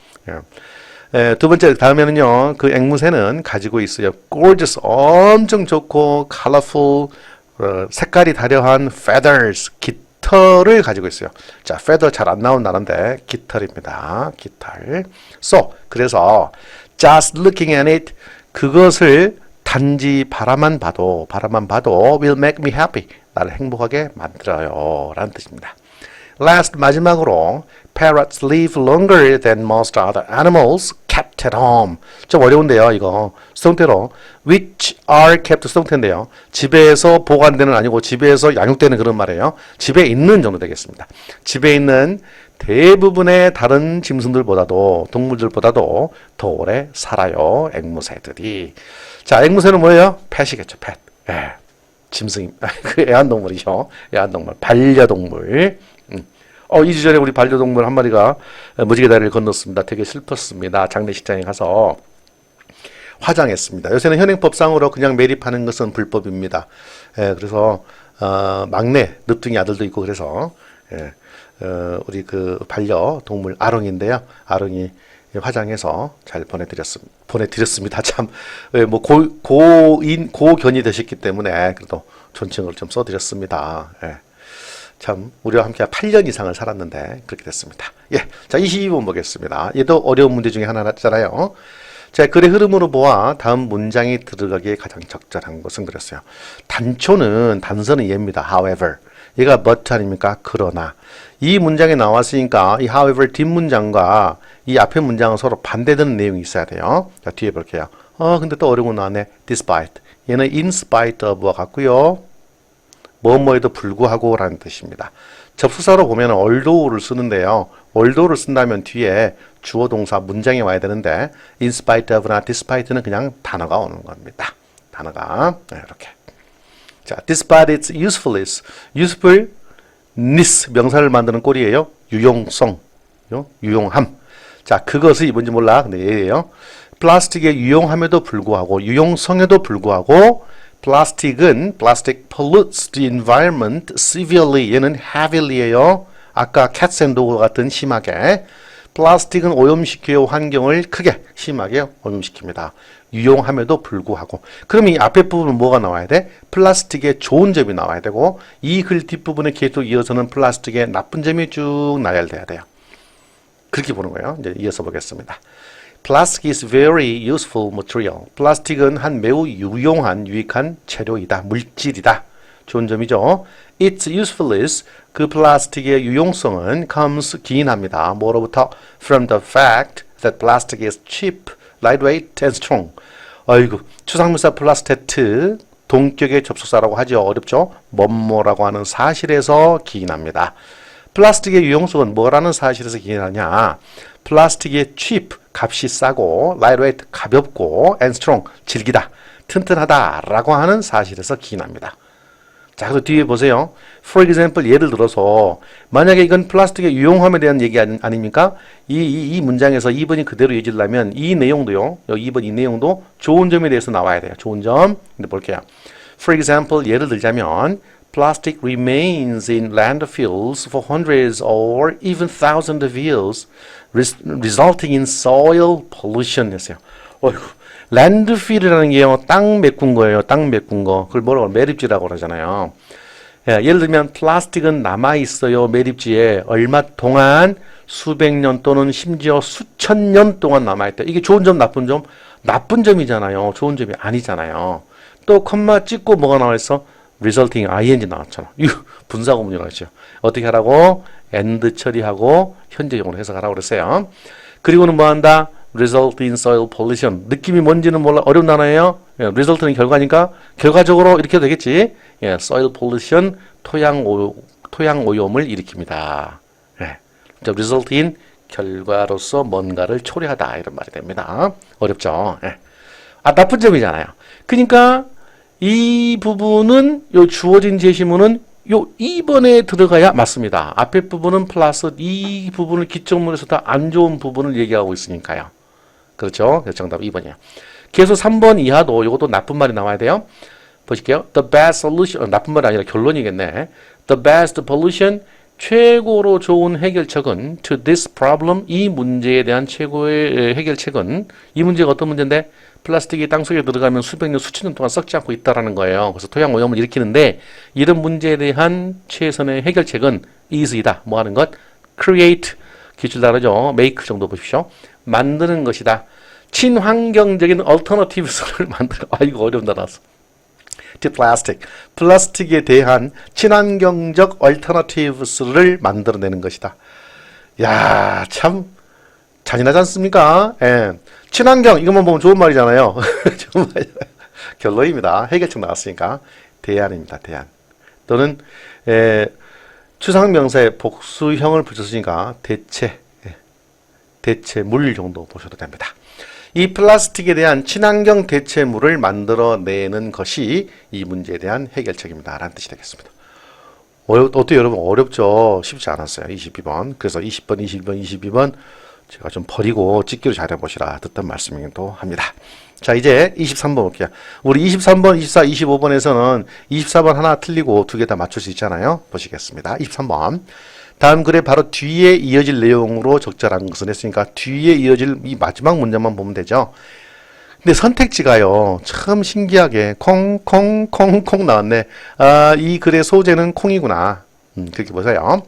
Speaker 1: 두 번째 다음에는요. 그 앵무새는 가지고 있어요. gorgeous, 엄청 좋고 colorful, 색깔이 다려한 feathers, 깃털을 가지고 있어요. 자, feather 잘 안 나온 단어인데 깃털입니다. 깃털. 그래서 just looking at it, 그것을 단지 바라만 봐도 will make me happy, 나를 행복하게 만들어요 라는 뜻입니다. Last, 마지막으로 parrots live longer than most other animals kept at home. 좀 어려운데요, 이거. 수동태로 which are kept 수동태인데요. 집에서 보관되는 아니고 집에서 양육되는 그런 말이에요. 집에 있는 정도 되겠습니다. 집에 있는 대부분의 다른 짐승들보다도, 동물들보다도 더 오래 살아요, 앵무새들이. 자, 앵무새는 뭐예요? 펫이겠죠, 펫. 짐승, 그 애완동물이죠. 애완동물, 반려동물. 2주 전에 우리 반려동물 한 마리가 무지개 다리를 건넜습니다. 되게 슬펐습니다. 장례식장에 가서 화장했습니다. 요새는 현행법상으로 그냥 매립하는 것은 불법입니다. 그래서 막내 늦둥이 아들도 있고 그래서 우리 그 반려동물 아롱인데요. 아롱이 화장해서 잘 보내드렸습니다. 참, 뭐, 고견이 되셨기 때문에 그래도 존칭을 좀 써드렸습니다. 예. 참, 우리와 함께 8년 이상을 살았는데 그렇게 됐습니다. 예. 자, 22번 보겠습니다. 얘도 어려운 문제 중에 하나잖아요. 자, 글의 흐름으로 보아 다음 문장이 들어가기에 가장 적절한 것은 그랬어요. 단서는 얘입니다. however. 얘가 but 아닙니까? 그러나. 이 문장에 나왔으니까 이 however 뒷문장과 이 앞에 문장은 서로 반대되는 내용이 있어야 돼요. 자, 뒤에 볼게요. 근데 또 어려운 거 나왔네. despite. 얘는 in spite of와 같고요. 뭐뭐에도 불구하고 라는 뜻입니다. 접속사로 보면 although를 쓰는데요. although를 쓴다면 뒤에 주어 동사 문장에 와야 되는데 in spite of나 despite는 그냥 단어가 오는 겁니다. 단어가 이렇게. 자, despite its usefulness. usefulness 명사를 만드는 꼴이에요. 유용성, 유용함. 자, 그것이 뭔지 몰라. 근데 얘예요. 플라스틱의 유용함에도 불구하고 유용성에도 불구하고 plastic pollutes the environment severely. 얘는 heavily예요. 아까 cats and dog 같은 심하게. 플라스틱은 오염시켜요. 환경을 크게 심하게 오염시킵니다. 유용함에도 불구하고. 그럼 이 앞에 부분은 뭐가 나와야 돼? 플라스틱의 좋은 점이 나와야 되고 이 글 뒷부분에 계속 이어서는 플라스틱의 나쁜 점이 쭉 나열돼야 돼요. 그렇게 보는 거예요. 이제 이어서 보겠습니다. Plastic is very useful material. 플라스틱은 한 매우 유익한 재료이다. 물질이다. 좋은 점이죠. Its usefulness, 그 플라스틱의 유용성은 comes 기인합니다. 뭐로부터? From the fact that plastic is cheap, lightweight and strong. 아이고, 추상물사 플라스테트 동격의 접속사라고 하죠. 어렵죠? 뭐뭐라고 하는 사실에서 기인합니다. 플라스틱의 유용성은 뭐라는 사실에서 기인하냐? 플라스틱의 cheap, 값이 싸고 lightweight, 가볍고 and strong, 질기다, 튼튼하다라고 하는 사실에서 기인합니다. 자, 그래서 뒤에 보세요. For example, 예를 들어서 만약에 이건 플라스틱의 유용함에 대한 얘기 아닙니까? 이 문장에서 2번이 그대로 이어지려면 이 내용도요. 2번 이 내용도 좋은 점에 대해서 나와야 돼요. 좋은 점. 근데 볼게요. For example, 예를 들자면 Plastic remains in landfills for hundreds or even thousands of years, resulting in soil pollution. 했어요. 어이구, 랜드필이라는 게요, 땅 메꾼 거예요. 땅 메꾼 거. 그걸 뭐라고 매립지라고 그러잖아요. 예, 예를 들면 플라스틱은 남아 있어요. 매립지에 얼마 동안 수백 년 또는 심지어 수천 년 동안 남아 있다. 이게 좋은 점, 나쁜 점? 나쁜 점이잖아요. 좋은 점이 아니잖아요. 또 컴마 찍고 뭐가 나와 있어? resulting ing 나왔잖아. 이거 분사구문이 나왔죠. 어떻게 하라고? and 처리하고 현재용으로 해석하라고 그랬어요. 그리고는 뭐 한다? result in soil pollution. 느낌이 뭔지는 몰라. 어려운 단어예요. 예, result는 결과니까 결과적으로 이렇게 되겠지. 예, soil pollution 토양 오염을 일으킵니다. 예. result in 결과로서 뭔가를 초래하다 이런 말이 됩니다. 어렵죠. 예. 나쁜 점이잖아요. 그러니까 이 부분은 요 주어진 제시문은 요 2번에 들어가야 맞습니다. 앞에 부분은 플러스 이 부분을 기점으로 해서 다 안 좋은 부분을 얘기하고 있으니까요. 그렇죠? 그래서 정답 2번이에요. 계속 3번 이하도 이것도 나쁜 말이 나와야 돼요. 보실게요. The best solution, 나쁜 말이 아니라 결론이겠네. The best solution, 최고로 좋은 해결책은 to this problem, 이 문제에 대한 최고의 해결책은 이 문제가 어떤 문제인데 플라스틱이 땅속에 들어가면 수백 년, 수천 년 동안 썩지 않고 있다라는 거예요. 그래서 토양 오염을 일으키는데 이런 문제에 대한 최선의 해결책은 is이다. 뭐 하는 것? create, 기출 다르죠. make 정도 보십시오. 만드는 것이다. 친환경적인 alternatives를 만들어. 이거 어려운 단어라서. to plastic. 플라스틱에 대한 친환경적 alternatives를 만들어내는 것이다. 야, 참 잔인하지 않습니까? 예. 친환경 이것만 보면 좋은 말이잖아요. 좋은 말이잖아요. 결론입니다. 해결책 나왔으니까 대안입니다. 대안. 또는 추상명사에 복수형을 붙였으니까 대체물 정도 보셔도 됩니다. 이 플라스틱에 대한 친환경 대체물을 만들어내는 것이 이 문제에 대한 해결책입니다. 라는 뜻이 되겠습니다. 어때요 여러분? 어렵죠? 쉽지 않았어요. 22번. 그래서 20번, 21번, 22번 제가 좀 버리고 찍기로 잘해보시라 듣던 말씀이기도 합니다. 자, 이제 23번 볼게요. 우리 23번, 24, 25번에서는 24번 하나 틀리고 두 개 다 맞출 수 있잖아요. 보시겠습니다. 23번. 다음 글에 바로 뒤에 이어질 내용으로 적절한 것은 했으니까 뒤에 이어질 이 마지막 문장만 보면 되죠. 근데 선택지가요, 참 신기하게 콩콩콩콩 나왔네. 아, 이 글의 소재는 콩이구나. 그렇게 보세요.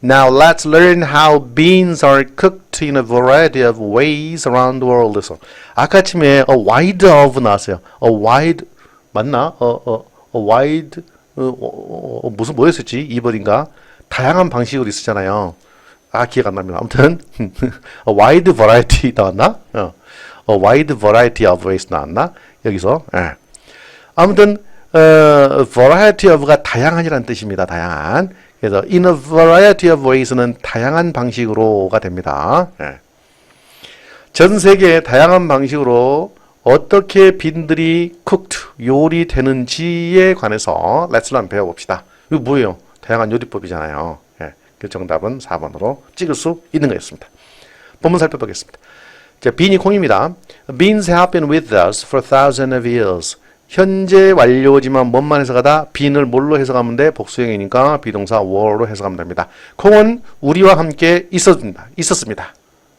Speaker 1: Now let's learn how beans are cooked in a variety of ways around the world. 그래서 아까 아침에 a wide of 나왔어요. a wide 맞나? a wide 무슨 뭐였었지? 2번인가? 다양한 방식으로 있었잖아요. 아, 기억 안 납니다. 아무튼 a wide variety 나왔나? a wide variety of ways 나왔나? 여기서. 예. 아무튼 variety of가 다양한이라는 뜻입니다. 다양한. 그래서 in a variety of ways는 다양한 방식으로가 됩니다. 예. 전 세계의 다양한 방식으로 어떻게 빈들이 cooked, 요리되는지에 관해서 let's learn 배워봅시다. 이거 뭐예요? 다양한 요리법이잖아요. 예. 그 정답은 4번으로 찍을 수 있는 거였습니다. 본문 살펴보겠습니다. 자, 빈이 콩입니다. Beans have been with us for thousands of years. 현재 완료지만 뭔만 해석하다 빈을 뭘로 해석하면 돼? 복수형이니까 비동사 were로 해석하면 됩니다. 콩은 우리와 함께 있었습니다.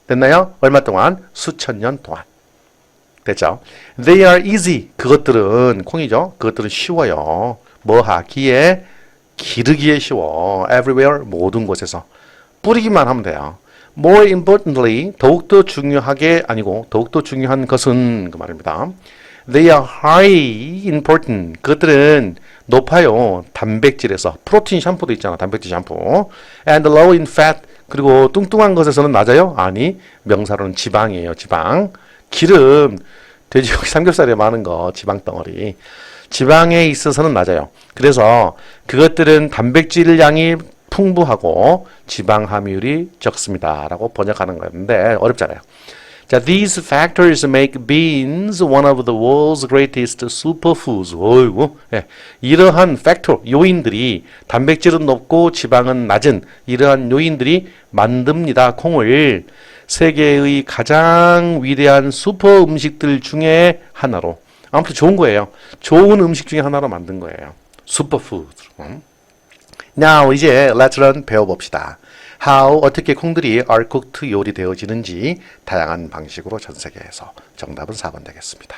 Speaker 1: 됐나요? 얼마 동안? 수천 년 동안. 됐죠? They are easy. 그것들은 콩이죠. 그것들은 쉬워요. 뭐 하기에? 기르기에 쉬워. Everywhere. 모든 곳에서. 뿌리기만 하면 돼요. More importantly. 더욱더 중요하게 아니고 더욱더 중요한 것은 그 말입니다. They are high important. 그것들은 높아요. 단백질에서. 프로틴 샴푸도 있잖아. 단백질 샴푸. And low in fat. 그리고 뚱뚱한 것에서는 낮아요? 아니. 명사로는 지방이에요. 지방. 기름. 돼지고기 삼겹살에 많은 거. 지방 덩어리. 지방에 있어서는 낮아요. 그래서 그것들은 단백질 양이 풍부하고 지방 함유율이 적습니다. 라고 번역하는 거였는데 어렵잖아요. 자, these factors make beans one of the world's greatest superfoods. 어이구, 예. 이러한 팩터, 요인들이 단백질은 높고 지방은 낮은 이러한 요인들이 만듭니다. 콩을 세계의 가장 위대한 슈퍼 음식들 중에 하나로. 아무튼 좋은 거예요. 좋은 음식 중에 하나로 만든 거예요. 슈퍼푸드. Now 이제 let's learn 배워봅시다. How 어떻게 콩들이 are cooked 요리되어지는지 다양한 방식으로 전 세계에서. 정답은 4번 되겠습니다.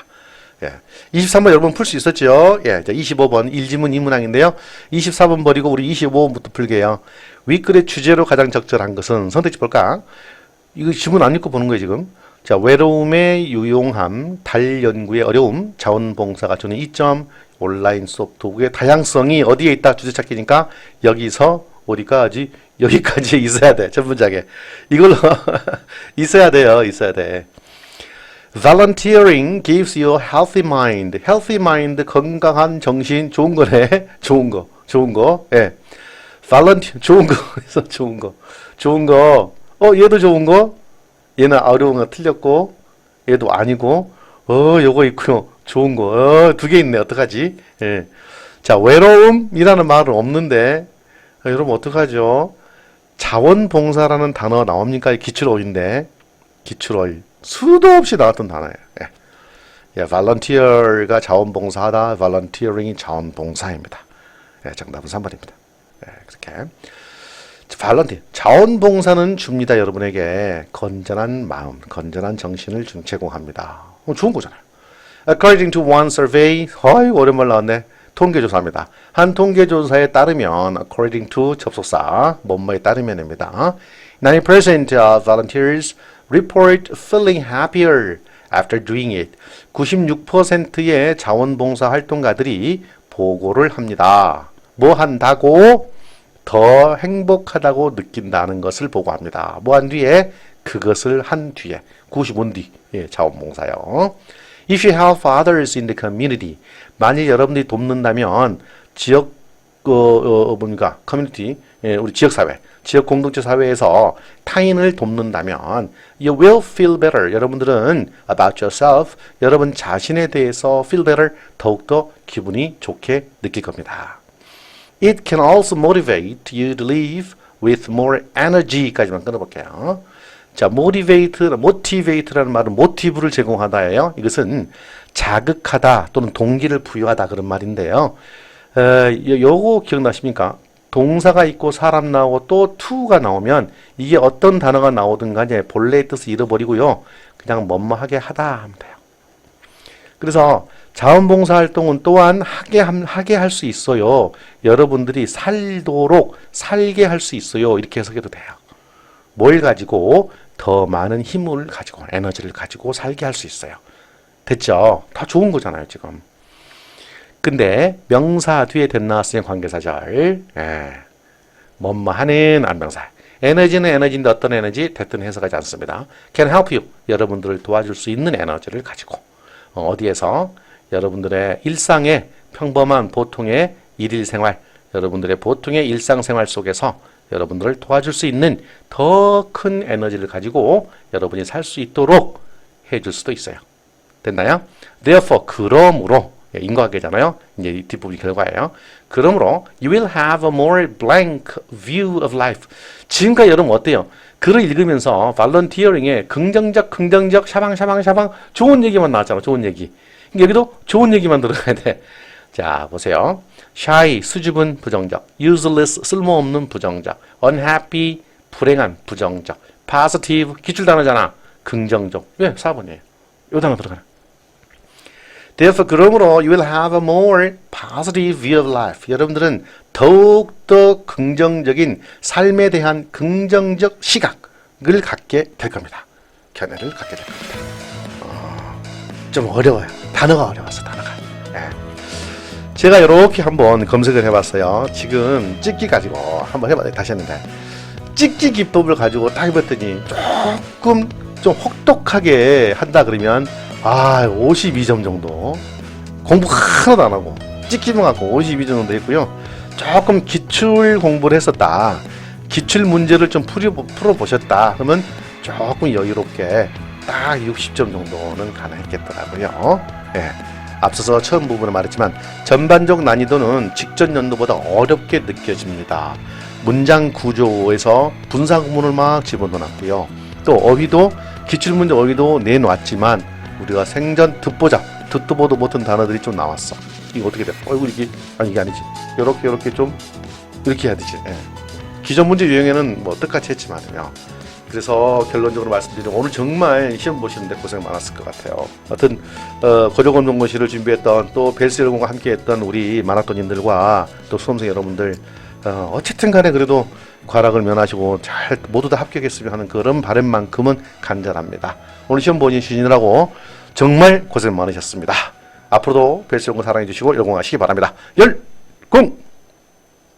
Speaker 1: 예. 23번 여러분 풀 수 있었죠? 예. 25번 1지문 2문항인데요. 24번 버리고 우리 25번부터 풀게요. 윗글의 주제로 가장 적절한 것은 선택지 볼까? 이거 지문 안 읽고 보는 거예요 지금. 자, 외로움의 유용함, 달 연구의 어려움, 자원봉사가 주는 이점, 온라인 수업 도구의 다양성이 어디에 있다? 주제 찾기니까 여기서 어디까지? 여기까지 있어야 돼. 첫 문장에. 이걸로 있어야 돼요. 있어야 돼. Volunteering gives you a healthy mind. Healthy mind, 건강한 정신, 좋은 거네. 좋은 거. 좋은 거. 예. Volunteer, 좋은 거. 그래서 좋은 거. 좋은 거. 얘도 좋은 거? 얘는 어려운 거 틀렸고, 얘도 아니고, 요거 있고요. 좋은 거. 두 개 있네. 어떡하지? 예. 자, 외로움이라는 말은 없는데, 여러분 어떡하죠? 자원봉사라는 단어 나옵니까? 기출어인데, 기출어일. 수도 없이 나왔던 단어예요. 예. 예, volunteer가 자원봉사하다, volunteering이 자원봉사입니다. 예, 정답은 3번입니다. 예, 그렇게. volunteer, 자원봉사는 줍니다. 여러분에게 건전한 마음, 건전한 정신을 제공합니다. 좋은 거잖아요. According to one survey, 오랜만에 나왔네. 통계조사입니다. 한 통계조사에 따르면 according to 접속사, 뭐뭐에 따르면입니다. 90% of volunteers report feeling happier after doing it. 96%의 자원봉사 활동가들이 보고를 합니다. 뭐 한다고? 더 행복하다고 느낀다는 것을 보고합니다. 뭐 한 뒤에? 그것을 한 뒤에. 95년 뒤. 예, 자원봉사요. If you help others in the community, 만일 여러분들이 돕는다면 지역 커뮤니티, 예, 우리 지역 사회, 지역 공동체 사회에서 타인을 돕는다면 you will feel better. 여러분들은 about yourself, 여러분 자신에 대해서 feel better, 더욱더 기분이 좋게 느낄 겁니다. It can also motivate you to live with more energy까지만 끊어볼게요. 자, motivate라는 말은 모티브를 제공하다예요. 이것은 자극하다 또는 동기를 부여하다 그런 말인데요. 요거 기억나십니까? 동사가 있고 사람 나오고 또 to가 나오면 이게 어떤 단어가 나오든 간에 본래의 뜻을 잃어버리고요. 그냥 뭐뭐하게 하다 하면 돼요. 그래서 자원봉사 활동은 또한 하게 할 수 있어요. 여러분들이 살도록 살게 할 수 있어요. 이렇게 해석해도 돼요. 뭘 가지고 더 많은 힘을 가지고 에너지를 가지고 살게 할 수 있어요. 됐죠? 다 좋은 거잖아요, 지금. 근데 명사 뒤에 된 나왔으니 관계사절. 뭐뭐 하는 안명사. 에너지는 에너지인데 어떤 에너지? 됐든 해석하지 않습니다. can help you. 여러분들을 도와줄 수 있는 에너지를 가지고 어디에서? 여러분들의 일상의 평범한 보통의 일일 생활, 여러분들의 보통의 일상생활 속에서 여러분들을 도와줄 수 있는 더 큰 에너지를 가지고 여러분이 살 수 있도록 해줄 수도 있어요. 됐나요? Therefore, 그러므로 인과관계잖아요. 이제 이 뒷부분이 결과예요. 그러므로 you will have a more blank view of life. 지금까지 여러분 어때요? 글을 읽으면서 volunteering에 긍정적 샤방샤방 좋은 얘기만 나왔잖아. 좋은 얘기. 여기도 좋은 얘기만 들어가야 돼. 자, 보세요. shy, 수줍은, 부정적. useless, 쓸모없는, 부정적. unhappy, 불행한, 부정적. positive, 기출단어잖아. 긍정적. 왜? 4번이에요. 요 단어 들어가라. Therefore, 그러므로 you will have a more positive view of life. 여러분들은 더욱더 긍정적인 삶에 대한 긍정적 시각을 갖게 될 겁니다. 견해를 갖게 될 겁니다. 좀 어려워요. 단어가 어려워서 단어가. 제가 이렇게 한번 검색을 해봤어요. 지금 찍기 가지고 한번 해봐요. 다시 했는데 찍기 기법을 가지고 딱 해봤더니 조금 좀 혹독하게 한다 그러면 52점 정도 공부 하나도 안 하고 찍기만 갖고 52점 정도 했고요. 조금 기출 공부를 했었다. 기출 문제를 좀 풀어보셨다. 그러면 조금 여유롭게 딱 60점 정도는 가능했겠더라고요. 앞서서 처음 부분에 말했지만 전반적 난이도는 직전 연도보다 어렵게 느껴집니다. 문장 구조에서 분사 구문을 막 집어넣었고요. 또 어휘도 기출문제 어휘도 내놓았지만 우리가 생전 듣도 보도 못한 단어들이 좀 나왔어. 이거 어떻게 돼? 이게 이게 아니지. 요렇게 좀 이렇게 해야 되지. 기존 문제 유형에는 뭐 뜻같이 했지만요. 그래서 결론적으로 말씀드리면 오늘 정말 시험 보시는데 고생 많았을 것 같아요. 하여튼 고려검정고시를 준비했던 또 벨스 여러분과 함께했던 우리 만학도님들과 또 수험생 여러분들 어쨌든 간에 그래도 과락을 면하시고 잘 모두 다 합격했으면 하는 그런 바람만큼은 간절합니다. 오늘 시험 보시느라고 정말 고생 많으셨습니다. 앞으로도 벨스 여러분 사랑해 주시고 열공하시기 바랍니다. 열공!